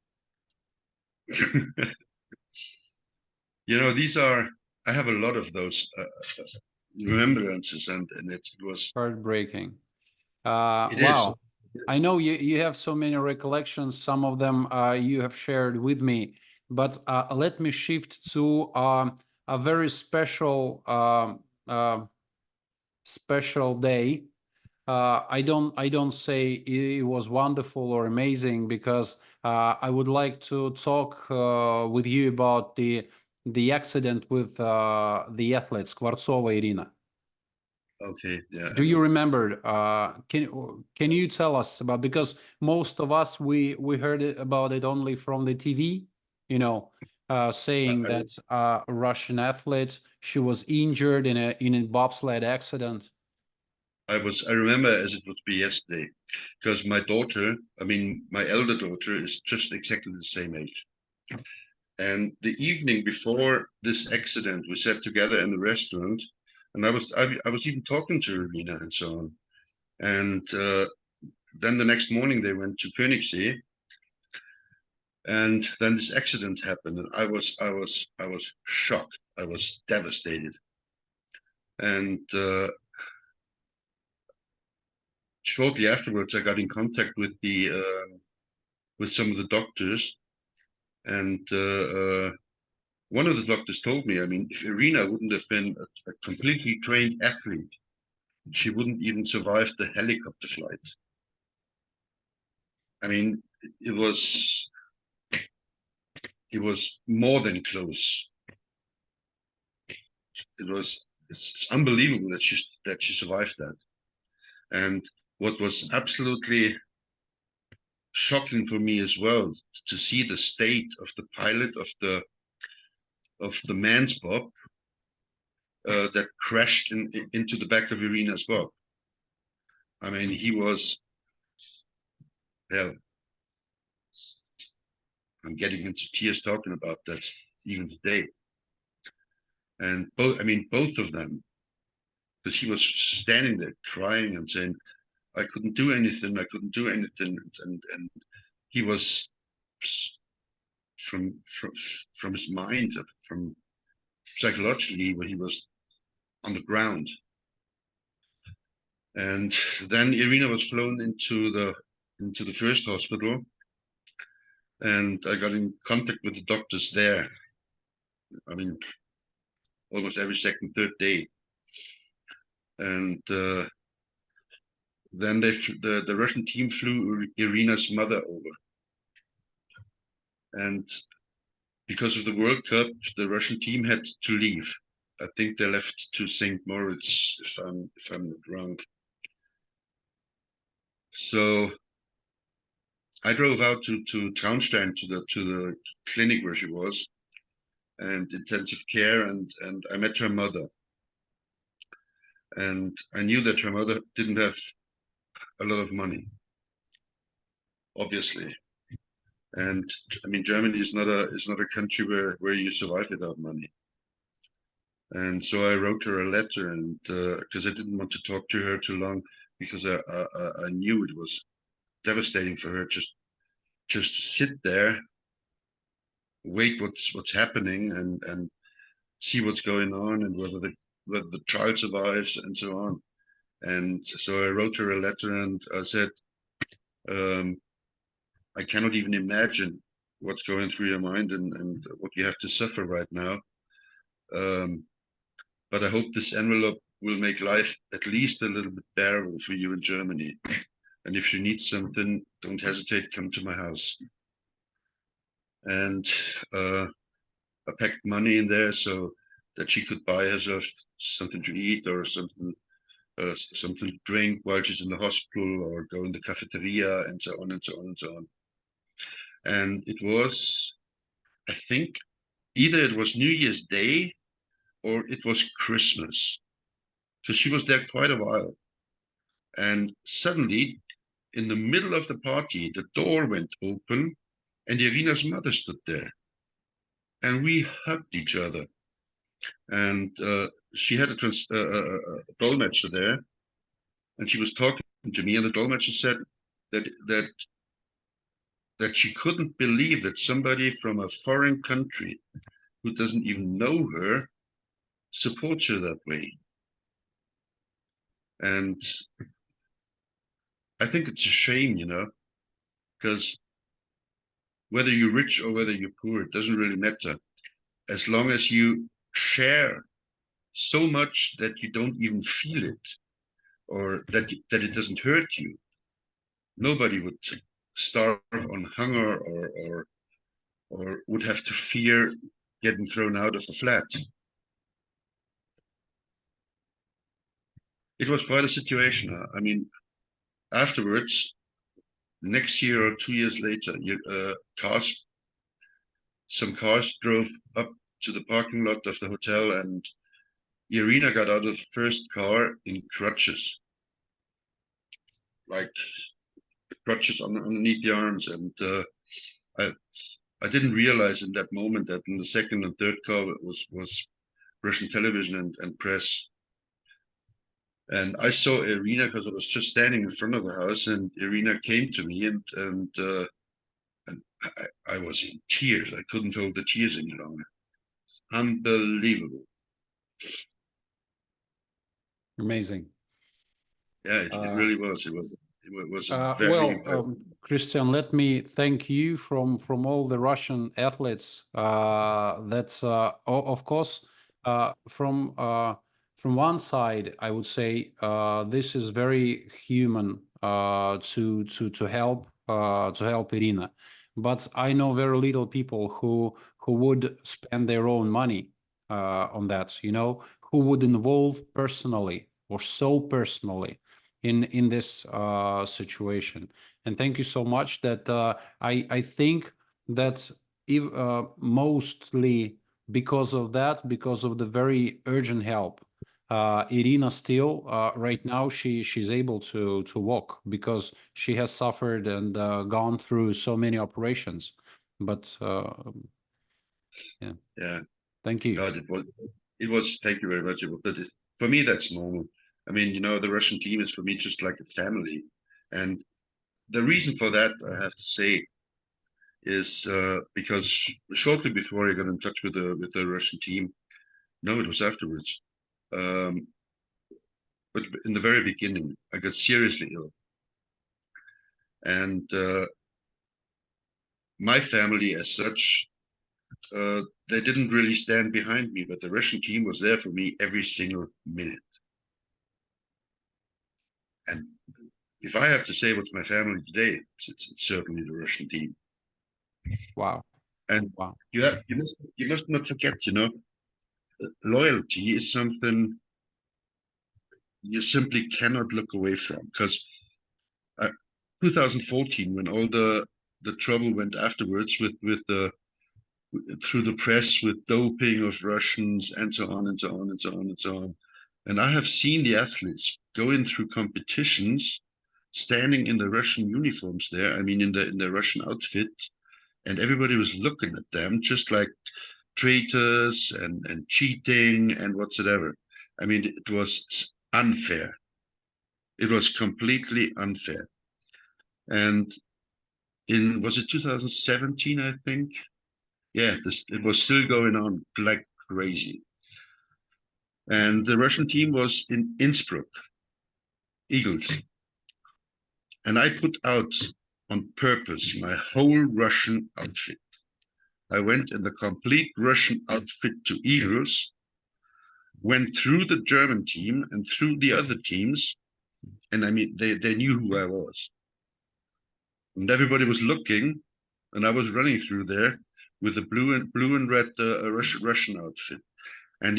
These are, I have a lot of those remembrances, and it was
Heartbreaking.
it is.
Wow. I know you have so many recollections. Some of them you have shared with me, but let me shift to a very special day. I don't say it was wonderful or amazing, because I would like to talk with you about the accident with the athlete Skvartsova Irina.
Okay, yeah, I
Do you
know.
remember? Can you tell us about, because most of us we heard about it only from the TV, saying
I,
that a Russian athlete, she was injured in a bobsled accident.
I remember as it would be yesterday, because my daughter, I mean, my elder daughter is just exactly the same age. And the evening before this accident, we sat together in the restaurant, and I was even talking to Irina and so on. And then the next morning they went to Königssee, and then this accident happened, and I was shocked. I was devastated. And shortly afterwards, I got in contact with the with some of the doctors, and one of the doctors told me, I mean, if Irina wouldn't have been a completely trained athlete, she wouldn't even survive the helicopter flight. I mean, it was it was more than close. It's unbelievable that she survived that. And what was absolutely shocking for me as well, to see the state of the pilot of the man's bob that crashed into the back of Irina's bob. I mean, he was, hell, I'm getting into tears talking about that even today. And both of them, because he was standing there crying and saying, I couldn't do anything, I couldn't do anything. And he was from from his mind, from psychologically, when he was on the ground. And then Irina was flown into the first hospital, and I got in contact with the doctors there. I mean, almost every second, third day. And then the Russian team flew Irina's mother over. And because of the World Cup, the Russian team had to leave. I think they left to St. Moritz, if I'm not wrong. So I drove out to Traunstein, to the clinic where she was, and intensive care, and I met her mother. And I knew that her mother didn't have a lot of money, obviously. And I mean, Germany is not a country where you survive without money. And so I wrote her a letter, and because I didn't want to talk to her too long, because I knew it was devastating for her just to sit there, wait what's happening, and see what's going on, and whether the child survives and so on. And so I wrote her a letter, and I said, I cannot even imagine what's going through your mind, and what you have to suffer right now. But I hope this envelope will make life at least a little bit bearable for you in Germany. And if you need something, don't hesitate, come to my house. And I packed money in there, so that she could buy herself something to eat or something to drink while she's in the hospital, or go in the cafeteria, and so on and so on and so on. And it was, I think, either it was New Year's Day or it was Christmas. So she was there quite a while. And suddenly, in the middle of the party, the door went open and Irina's mother stood there. And we hugged each other. And she had a dolmetscher there, and she was talking to me, and the dolmetscher said that she couldn't believe that somebody from a foreign country who doesn't even know her supports her that way. And I think it's a shame, because whether you're rich or whether you're poor, it doesn't really matter. As long as you share so much that you don't even feel it, or that it doesn't hurt you, nobody would starve on hunger, or would have to fear getting thrown out of the flat. It was quite a situation. I mean, afterwards, next year or 2 years later, some cars drove up to the parking lot of the hotel, and Irina got out of the first car in crutches, like crutches underneath the arms. And I didn't realize in that moment that in the second and third car was Russian television and press. And I saw Irina because I was just standing in front of the house, and Irina came to me, and I was in tears. I couldn't hold the tears any longer. Unbelievable.
Amazing.
Yeah, it really was. It was very
Well,
impressive.
Christian, let me thank you from all the Russian athletes. Of course, from one side, I would say this is very human to help Irina, but I know very little people who would spend their own money on that. Who would involve personally or so personally in this situation. And thank you so much. That I think that if, mostly because of that, because of the very urgent help, Irina still right now she's able to walk, because she has suffered and gone through so many operations. But yeah,
Yeah,
thank you.
God, it was. Thank you very much. For me, that's normal. I mean, the Russian team is for me just like a family, and the reason for that, I have to say, is because shortly before I got in touch with the Russian team, no, it was afterwards. Um, but in the very beginning, I got seriously ill, and my family, as such, they didn't really stand behind me, but the Russian team was there for me every single minute. And if I have to say what's my family today, it's certainly the Russian team.
Wow.
And
Wow.
you must not forget, loyalty is something you simply cannot look away from. Because 2014, when all the trouble went afterwards with the through the press with doping of Russians and so on and so on and so on and so on, and I have seen the athletes going through competitions, standing in the Russian uniforms there. I mean, in the Russian outfit, and everybody was looking at them just like traitors and cheating and whatsoever. I mean, it was unfair. It was completely unfair. And was it 2017, I think? Yeah, it was still going on like crazy. And the Russian team was in Innsbruck, Eagles. And I put out on purpose my whole Russian outfit. I went in the complete Russian outfit to Eagles, went through the German team and through the other teams. And I mean, they knew who I was. And everybody was looking, and I was running through there with the blue and red Russian outfit. And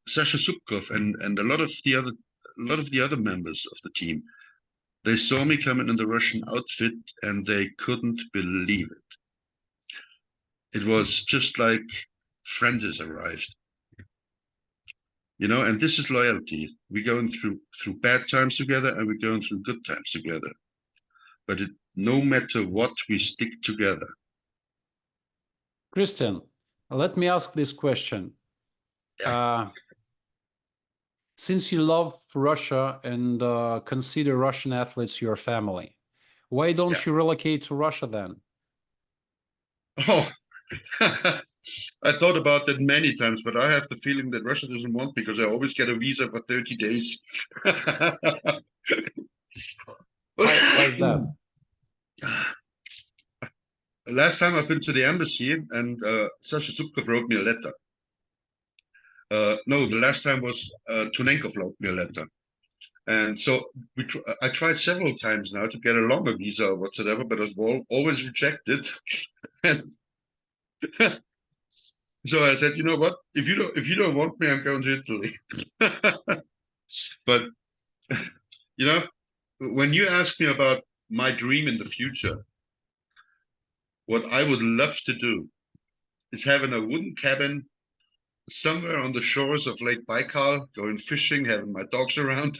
Sasha Subkov and a lot of the other members of the team, they saw me coming in the Russian outfit and they couldn't believe it. It was just like friend has arrived. And this is loyalty. We're going through bad times together and we're going through good times together. But no matter what, we stick together.
Christian, let me ask this question. Since you love Russia and consider Russian athletes your family, why don't you relocate to Russia then?
Oh, I thought about that many times, but I have the feeling that Russia doesn't want me because I always get a visa for 30 days.
Like that?
Last time I've been to the embassy and Sasha Zubkov wrote me a letter. No, the last time was Tunenkov wrote me a letter. And so I tried several times now to get a longer visa or whatsoever, but I was always rejected. And so I said, you know what? If you don't want me, I'm going to Italy. But when you ask me about my dream in the future, what I would love to do is having a wooden cabin somewhere on the shores of Lake Baikal, going fishing, having my dogs around.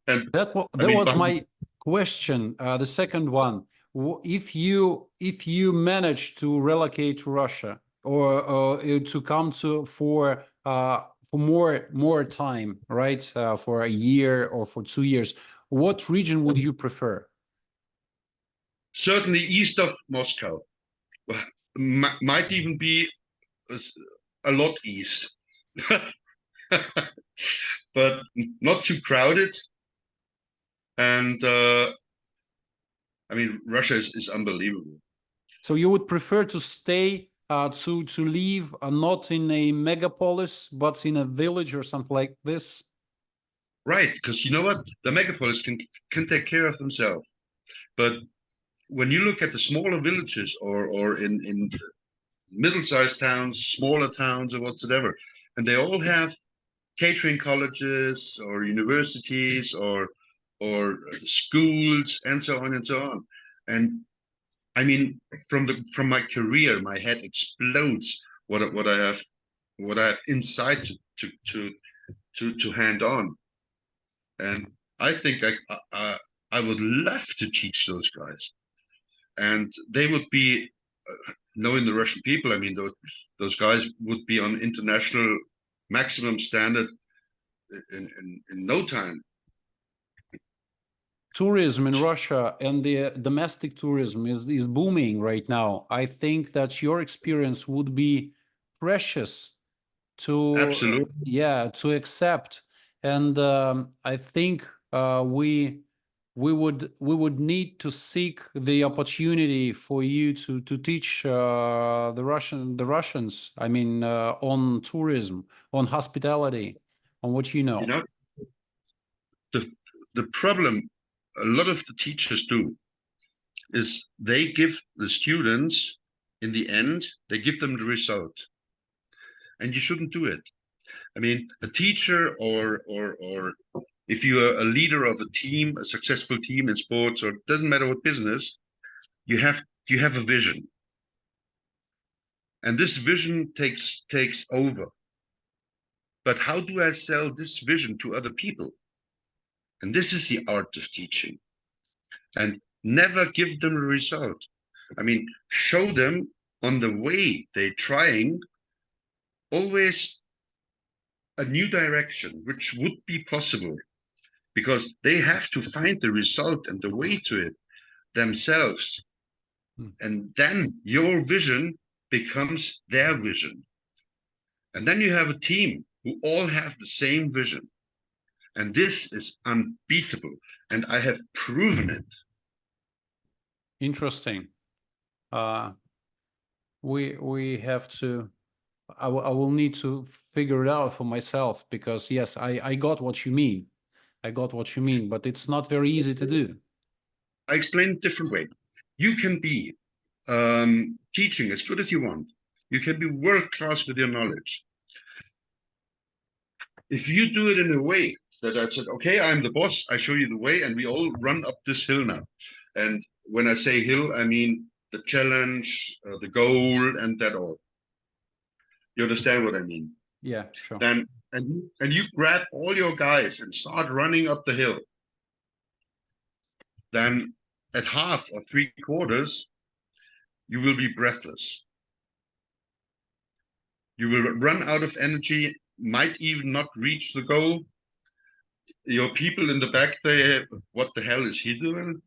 And
that was my question. The second one: if you manage to relocate to Russia or to come to for more time, right? For a year or for 2 years, what region would you prefer?
Certainly east of Moscow. Might even be a lot east. But not too crowded. And Russia is unbelievable.
So you would prefer to stay to live not in a megapolis, but in a village or something like this?
Right, because you know what? The megapolis can take care of themselves. But when you look at the smaller villages or in middle-sized towns, smaller towns or whatsoever, and they all have catering colleges or universities or schools and so on and so on. And from my career, my head explodes what I have inside to hand on. And I think I would love to teach those guys, and they would be knowing the Russian people. Those guys would be on international maximum standard in no time.
Tourism in Russia and the domestic tourism is booming right now. I think that your experience would be precious to
Absolutely.
to accept, and I think we would need to seek the opportunity for you to teach the Russians. On tourism, on hospitality, on what you know.
The problem a lot of the teachers do is they give the students, in the end, they give them the result. And you shouldn't do it. A teacher or if you are a leader of a team, a successful team in sports, or it doesn't matter what business, you have a vision. And this vision takes over. But how do I sell this vision to other people? And this is the art of teaching. And never give them a result. Show them on the way they're trying always a new direction, which would be possible, because they have to find the result and the way to it themselves. And then your vision becomes their vision. And then you have a team who all have the same vision. And this is unbeatable. And I have proven it.
Interesting. We have to. I will need to figure it out for myself, because yes, I got what you mean. I got what you mean, but it's not very easy to do.
I explain it a different way. You can be teaching as good as you want. You can be world class with your knowledge. If you do it in a way that I said, okay, I'm the boss, I show you the way, and we all run up this hill now. And when I say hill, I mean the challenge, the goal, and that all. You understand what I mean?
Yeah, sure.
Then and you grab all your guys and start running up the hill. Then at half or three quarters, you will be breathless. You will run out of energy, might even not reach the goal. Your people in the back, they, what the hell is he doing?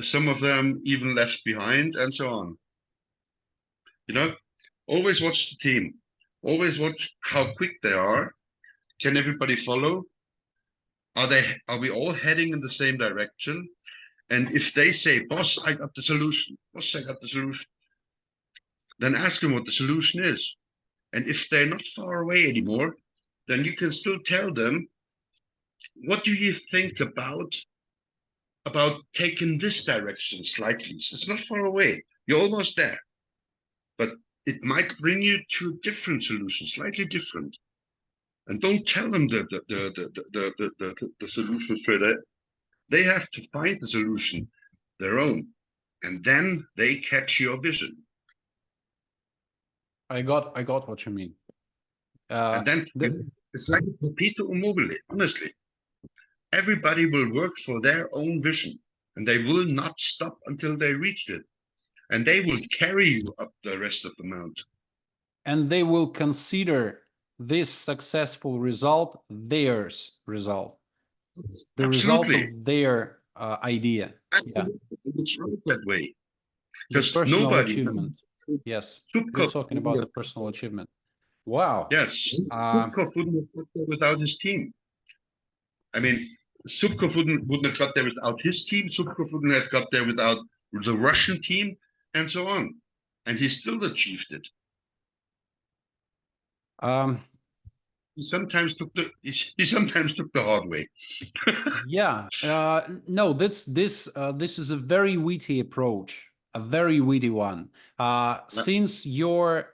Some of them even left behind and so on. You know, always watch the team. Always watch how quick they are. Can everybody follow? Are we all heading in the same direction? And if they say, boss, I got the solution, boss, I got the solution, then ask them what the solution is. And if they're not far away anymore, then you can still tell them, what do you think about taking this direction slightly? So it's not far away. You're almost there. But it might bring you to a different solution, slightly different. And don't tell them the solution straight away. They have to find the solution, their own. And then they catch your vision.
I got what you mean.
And then it's like a perpetuum mobile, honestly. Everybody will work for their own vision, and they will not stop until they reached it. And they will carry you up the rest of the mountain.
And they will consider this successful result theirs result, the result
Absolutely.
of their idea.
Absolutely. Yeah. It's right that way.
The
Because
personal
nobody.
achievement. Yes, you're talking about the personal achievement. Wow.
Yes, Subkov wouldn't have got there without his team. I mean, Subkov wouldn't have got there without his team. Subkov wouldn't have got there without the Russian team, and so on. And he still achieved it. He sometimes took the hard way.
Yeah. No, this is a very witty approach, a very witty one. Since your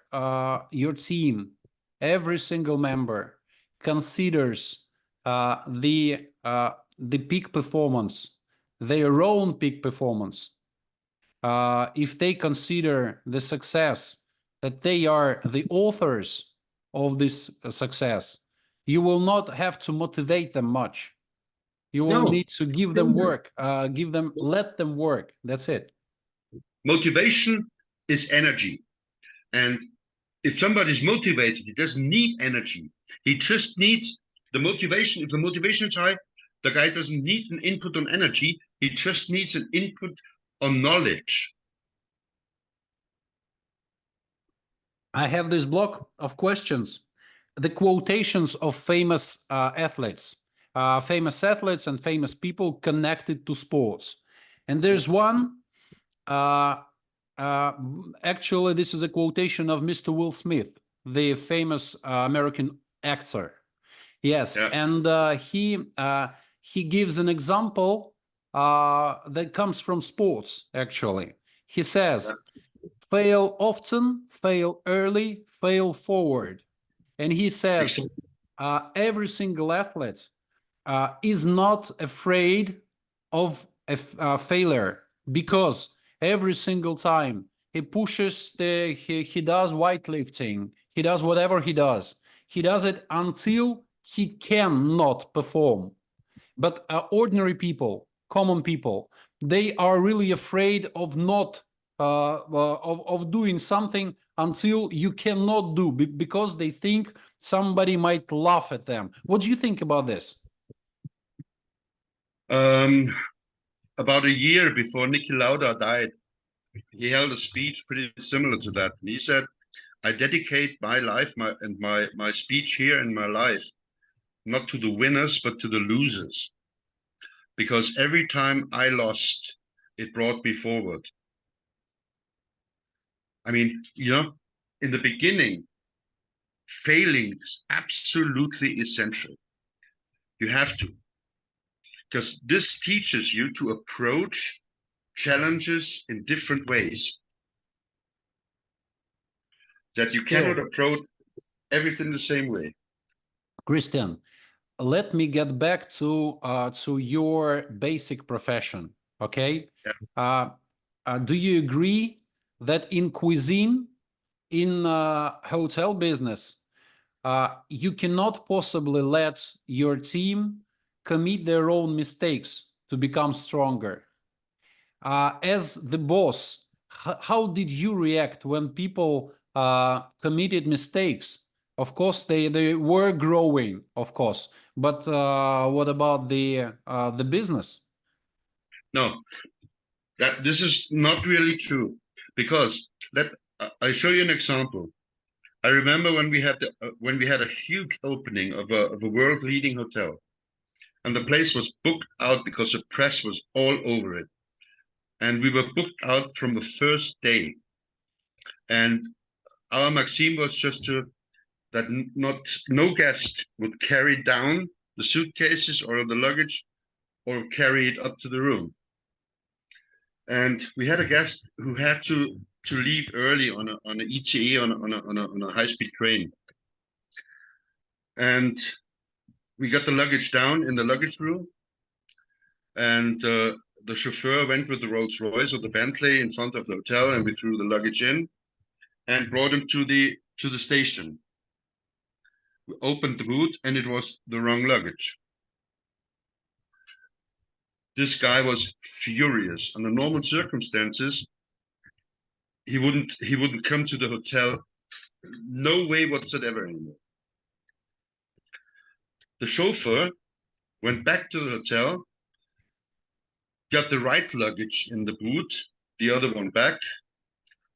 team, every single member considers the peak performance, their own peak performance. If they consider the success that they are the authors of this success, you will not have to motivate them much. You will need to give them work, let them work. That's it.
Motivation is energy. And if somebody's motivated, he doesn't need energy. He just needs the motivation. If the motivation is high, the guy doesn't need an input on energy. He just needs an input on knowledge.
I have this block of questions, the quotations of famous athletes and famous people connected to sports. And there's one, actually, this is a quotation of Mr. Will Smith, the famous American actor. Yes, yeah. And he gives an example that comes from sports, actually. He says, fail often, fail early, fail forward. And he says, every single athlete is not afraid of a failure, because every single time he pushes, he does weightlifting, he does whatever he does it until he cannot perform. But ordinary people, common people, they are really afraid of not of doing something until you cannot do, because they think somebody might laugh at them. What do you think about this?
About a year before Niki Lauda died, he held a speech pretty similar to that. And he said, I dedicate my life my speech here in my life, not to the winners, but to the losers. Because every time I lost, it brought me forward. I mean, you know, in the beginning, failing is absolutely essential. You have to. Because this teaches you to approach challenges in different ways. That you cannot
Still,
approach everything the same way.
Christian, let me get back to your basic profession. Okay.
Yeah.
Do you agree that in cuisine, in hotel business, you cannot possibly let your team commit their own mistakes to become stronger? As the boss, how did you react when people committed mistakes? Of course, they were growing, of course, but what about the business?
No, that this is not really true, because I show you an example. I remember when we had a huge opening of a world leading hotel, and the place was booked out because the press was all over it, and we were booked out from the first day. And our maxim was just to that not no guest would carry down the suitcases or the luggage or carry it up to the room. And we had a guest who had to leave early on an ETA on a high speed train, and we got the luggage down in the luggage room, and the chauffeur went with the Rolls Royce or the Bentley in front of the hotel, and we threw the luggage in and brought him to the station. We opened the boot, and it was the wrong luggage. This guy was furious. Under normal circumstances, he wouldn't come to the hotel, no way whatsoever anymore. The chauffeur went back to the hotel, got the right luggage in the boot, the other one back,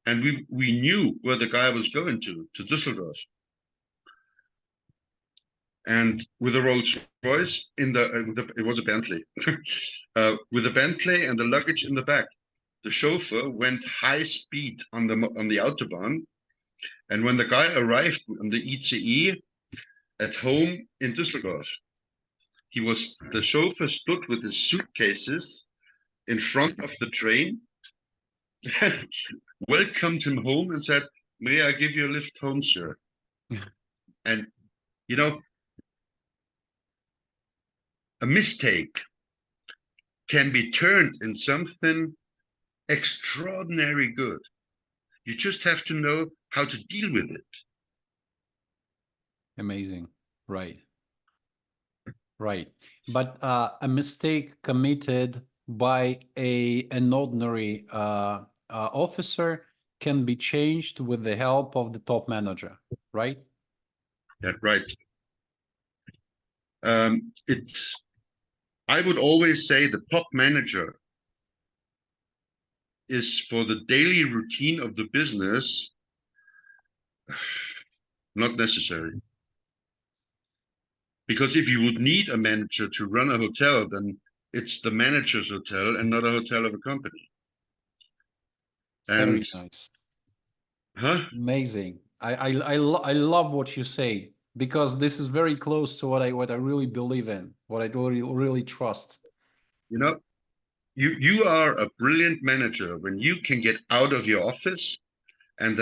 and we knew where the guy was going to Düsseldorf. And with a Rolls Royce it was a Bentley, with a Bentley and the luggage in the back. The chauffeur went high speed on the autobahn, and when the guy arrived on the ECE at home in Düsseldorf, the chauffeur stood with his suitcases in front of the train, welcomed him home and said, "May I give you a lift home, sir?" And you know, a mistake can be turned in something extraordinary good. You just have to know how to deal with it.
Amazing. Right. Right. But a mistake committed by an ordinary officer can be changed with the help of the top manager, right?
Yeah, right. I would always say the top manager is for the daily routine of the business, not necessary. Because if you would need a manager to run a hotel, then it's the manager's hotel and not a hotel of a company.
Very
And
nice.
Amazing.
I love what you say, because this is very close to what I really believe in, what I really trust.
You know, you are a brilliant manager when you can get out of your office, and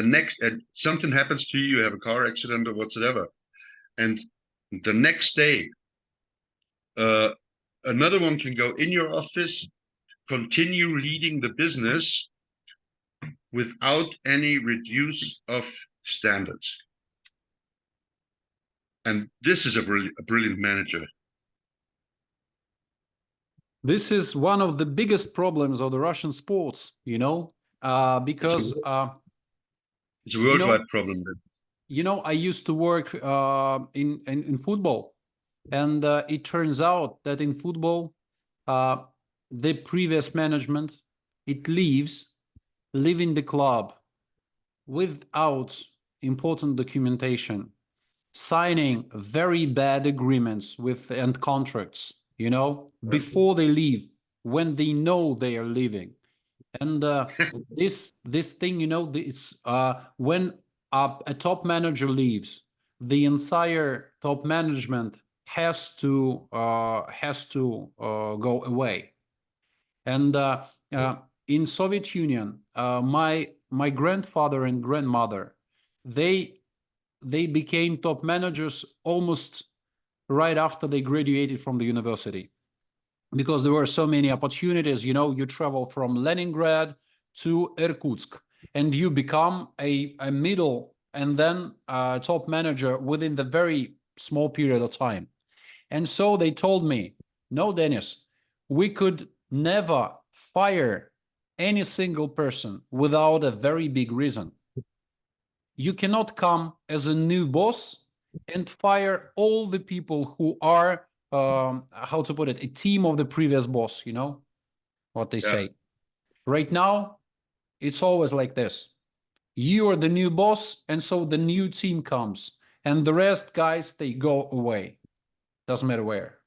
something happens to you, you have a car accident or whatsoever, and the next day another one can go in your office, continue leading the business without any reduce of standards. And this is a brilliant manager.
This is one of the biggest problems of the Russian sports, because
It's a worldwide problem.
I used to work in football, and it turns out that in football, the previous management, it leaving the club without important documentation, signing very bad agreements and contracts, before they leave, when they know they are leaving. And this thing, it's when a top manager leaves, the entire top management has to go away. And in Soviet Union, my grandfather and grandmother, they became top managers almost right after they graduated from the university, because there were so many opportunities. You know, you travel from Leningrad to Irkutsk and you become a middle and then top manager within the very small period of time. And so they told me, no, Dennis, we could never fire any single person without a very big reason. You cannot come as a new boss and fire all the people who are, how to put it, a team of the previous boss, you know what they
Yeah.
say. Right now, it's always like this. You are the new boss, and so the new team comes, and the rest guys, they go away. Doesn't matter where.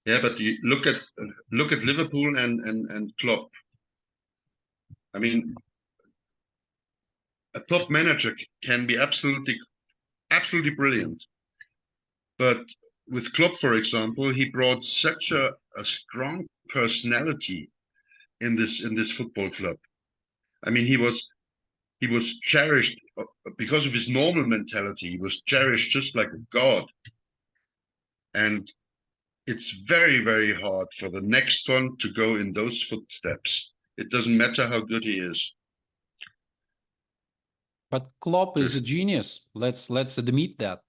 Yeah, but you look at Liverpool and Klopp. I mean, a top manager can be absolutely brilliant. But with Klopp, for example, he brought such a strong personality in this football club. I mean, he was cherished because of his normal mentality. He was cherished just like a god. And it's very, very hard for the next one to go in those footsteps. It doesn't matter how good he is.
But Klopp is a genius. Let's admit that.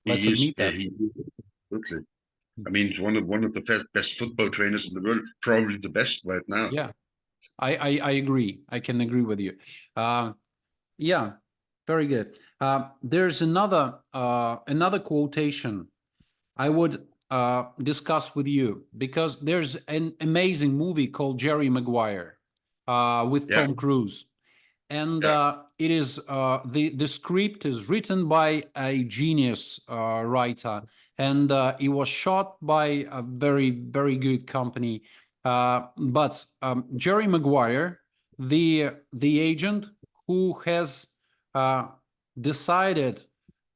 Let's
He is,
admit
yeah,
that.
he is absolutely. I mean, he's one of the best football trainers in the world, probably the best right now.
Yeah, I agree. I can agree with you. Yeah, very good. There's another quotation I would discuss with you, because there's an amazing movie called Jerry Maguire with
Yeah,
Tom Cruise. And
yeah.
it is the script is written by a genius writer, and it was shot by a very good company. But Jerry Maguire, the agent who has uh, decided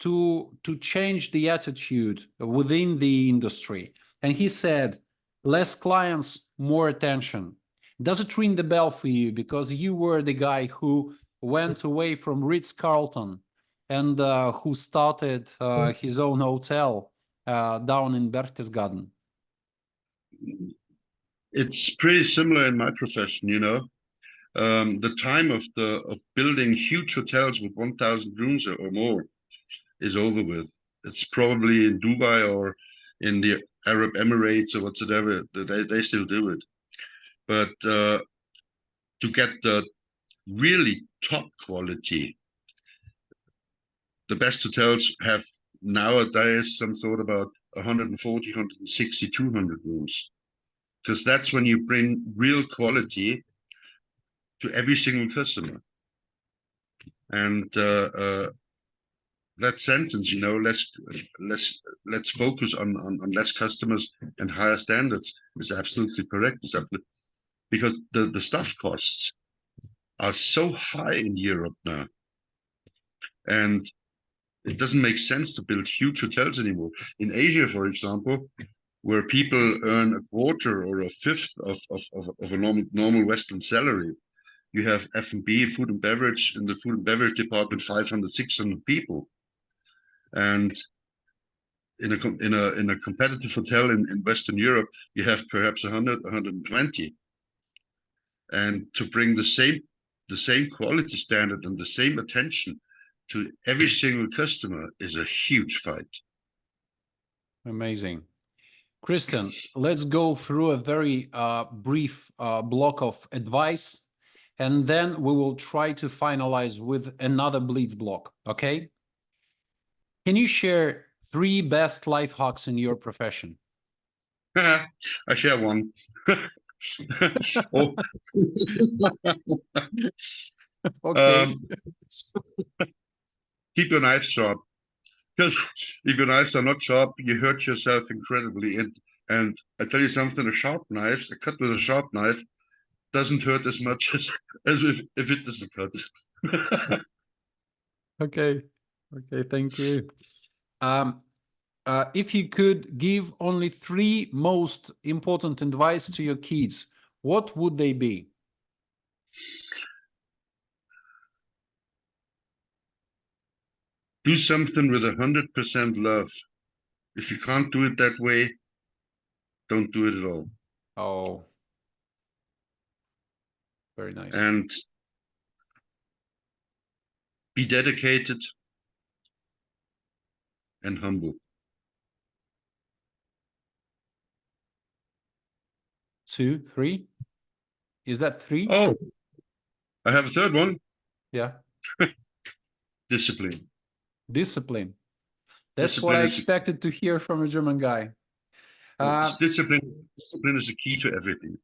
to change the attitude within the industry, and he said, less clients, more attention. Does it ring the bell for you? Because you were the guy who went away from Ritz-Carlton and who started his own hotel down in Berchtesgaden.
It's pretty similar in my profession, you know. The time of building huge hotels with 1,000 rooms or more is over with. It's probably in Dubai or in the Arab Emirates or whatsoever. They still do it. But to get the really top quality, the best hotels have nowadays some sort about 140, 160, 200 rooms. Because that's when you bring real quality to every single customer. And that sentence, you know, let's focus on less customers and higher standards is absolutely correct. It's absolutely, because the staff costs are so high in Europe now, and it doesn't make sense to build huge hotels anymore. In Asia, for example, where people earn a quarter or a fifth of a normal Western salary, you have F&B, food and beverage, in the food and beverage department, 500, 600 people. And in a competitive hotel in Western Europe, you have perhaps 100, 120. And to bring the same quality standard and the same attention to every single customer is a huge fight.
Amazing. Kristen, let's go through a very brief block of advice, and then we will try to finalize with another Blitz block, okay? Can you share 3 best life hacks in your profession?
I share one. Oh.
Okay.
Keep your knife sharp, because if your knives are not sharp, you hurt yourself incredibly. And I tell you something, a cut with a sharp knife doesn't hurt as much as if it doesn't cut.
Okay. Okay, thank you. If you could give only 3 most important advice to your kids, what would they be?
Do something with 100% love. If you can't do it that way, don't do it at all.
Oh, very nice.
And be dedicated and humble.
2, 3. Is that 3?
Oh, I have a third one.
Yeah.
Discipline.
Discipline. That's what I
Discipline is
expected to hear from a German guy.
discipline. Discipline is the key to everything.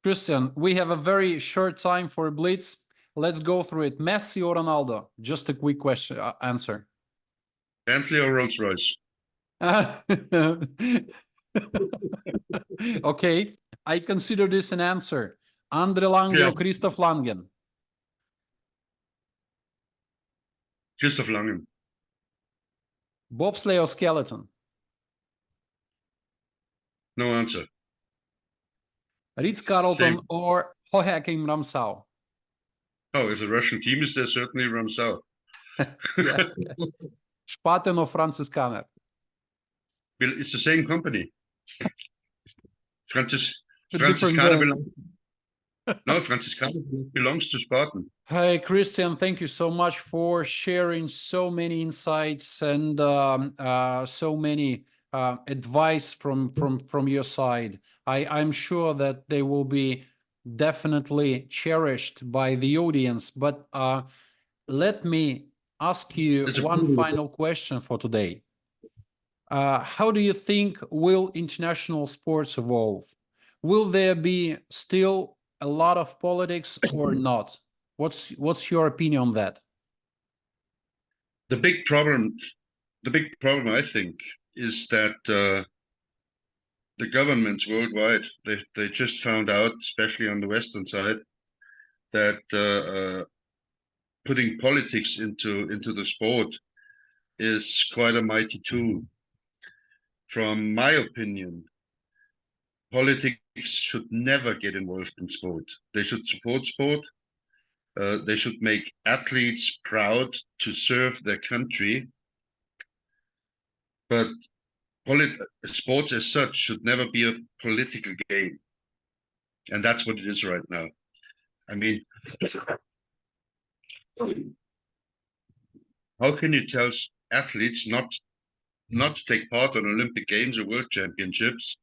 Christian, we have a very short time for a blitz. Let's go through it. Messi or Ronaldo? Just a quick question answer.
Bentley or Rolls Royce?
Okay, I consider this an answer. Andre Lange
Yeah.
or Christoph Langen?
Christoph Langen.
Bobsleigh or skeleton?
No answer.
Ritz Carlton
Same.
or Hohekim Ramsau?
Oh, if the Russian team is there, certainly runs out.
Yeah. Spaten or Franziskaner?
It's the same company.
Different
Franziskaner
bands.
Franziskaner belongs to Spartan.
Hi, Christian. Thank you so much for sharing so many insights and so many advice from your side. I'm sure that they will be definitely cherished by the audience. But let me ask you
It's a
one final question for today. How do you think will international sports evolve? Will there be still a lot of politics or not? What's your opinion on that?
the big problem. The big problem, I think, is that the governments worldwide they just found out, especially on the Western side, that putting politics into the sport is quite a mighty tool. From my opinion, politics should never get involved in sport. They should support sport. They should make athletes proud to serve their country. But sports as such should never be a political game. And that's what it is right now. I mean, how can you tell athletes not to take part on Olympic Games or World Championships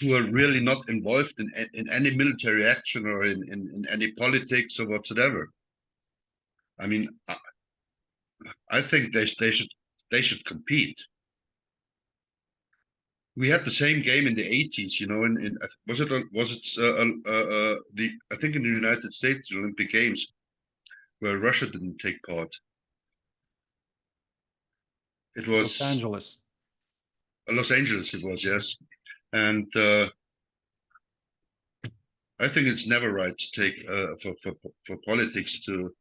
who are really not involved in any military action or in any politics or whatsoever? I mean, I think they should compete. We had the same game in the 80s, you know, in was it the I think in the United States, the Olympic Games, where Russia didn't take part. It
Los
was
Angeles.
Los Angeles, it was, yes. And I think it's never right to take for politics to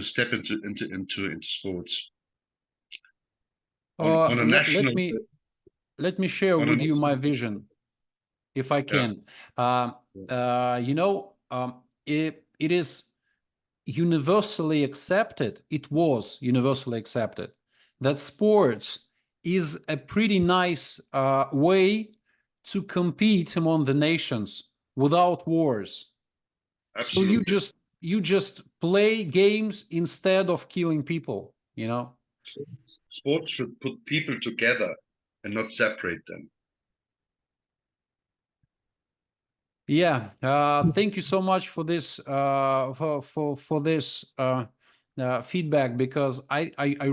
step into sports on a national
Let me share
on a
with you my
national.
vision, if I
Yeah,
can. It is universally accepted. It was universally accepted that sports is a pretty nice way to compete among the nations without wars. So
absolutely.
you just play games instead of killing people, you know?
Sports should put people together and not separate them.
Yeah, thank you so much for this for this feedback, because I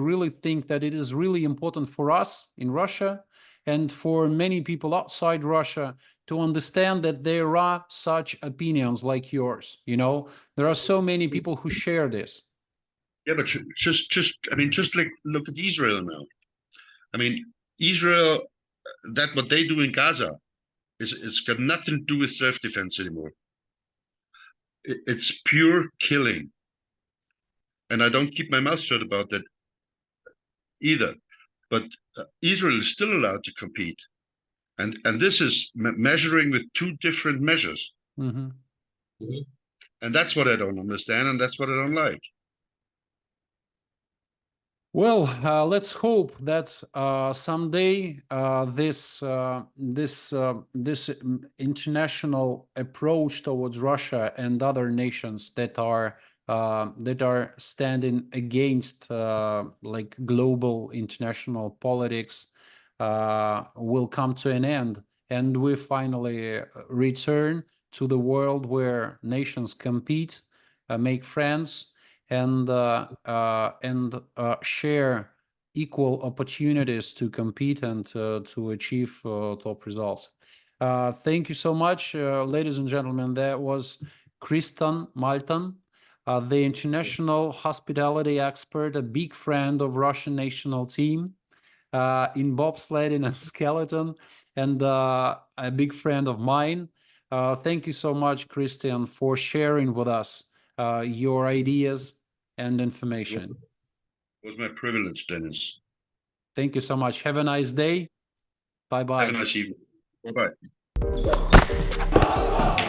really think that it is really important for us in Russia and for many people outside Russia to understand that there are such opinions like yours. You know, there are so many people who share this.
Yeah, but I mean, just like look at Israel now. I mean, Israel, that what they do in Gaza is it's got nothing to do with self-defense anymore. It's pure killing, and I don't keep my mouth shut about that either. But Israel is still allowed to compete. And this is measuring with two different measures.
Mm-hmm.
And that's what I don't understand, and that's what I don't like.
Well, let's hope that someday this international approach towards Russia and other nations that are standing against like global international politics will come to an end, and we finally return to the world where nations compete, make friends, and share equal opportunities to compete and to achieve top results. Thank you so much, ladies and gentlemen. That was Kristan Maltan, the international hospitality expert, a big friend of Russian national team in bobsledding and skeleton, and a big friend of mine. Thank you so much, Christian, for sharing with us your ideas and information.
It was my privilege, Dennis.
Thank you so much. Have a nice day. Bye-bye.
Have a nice evening. Bye-bye.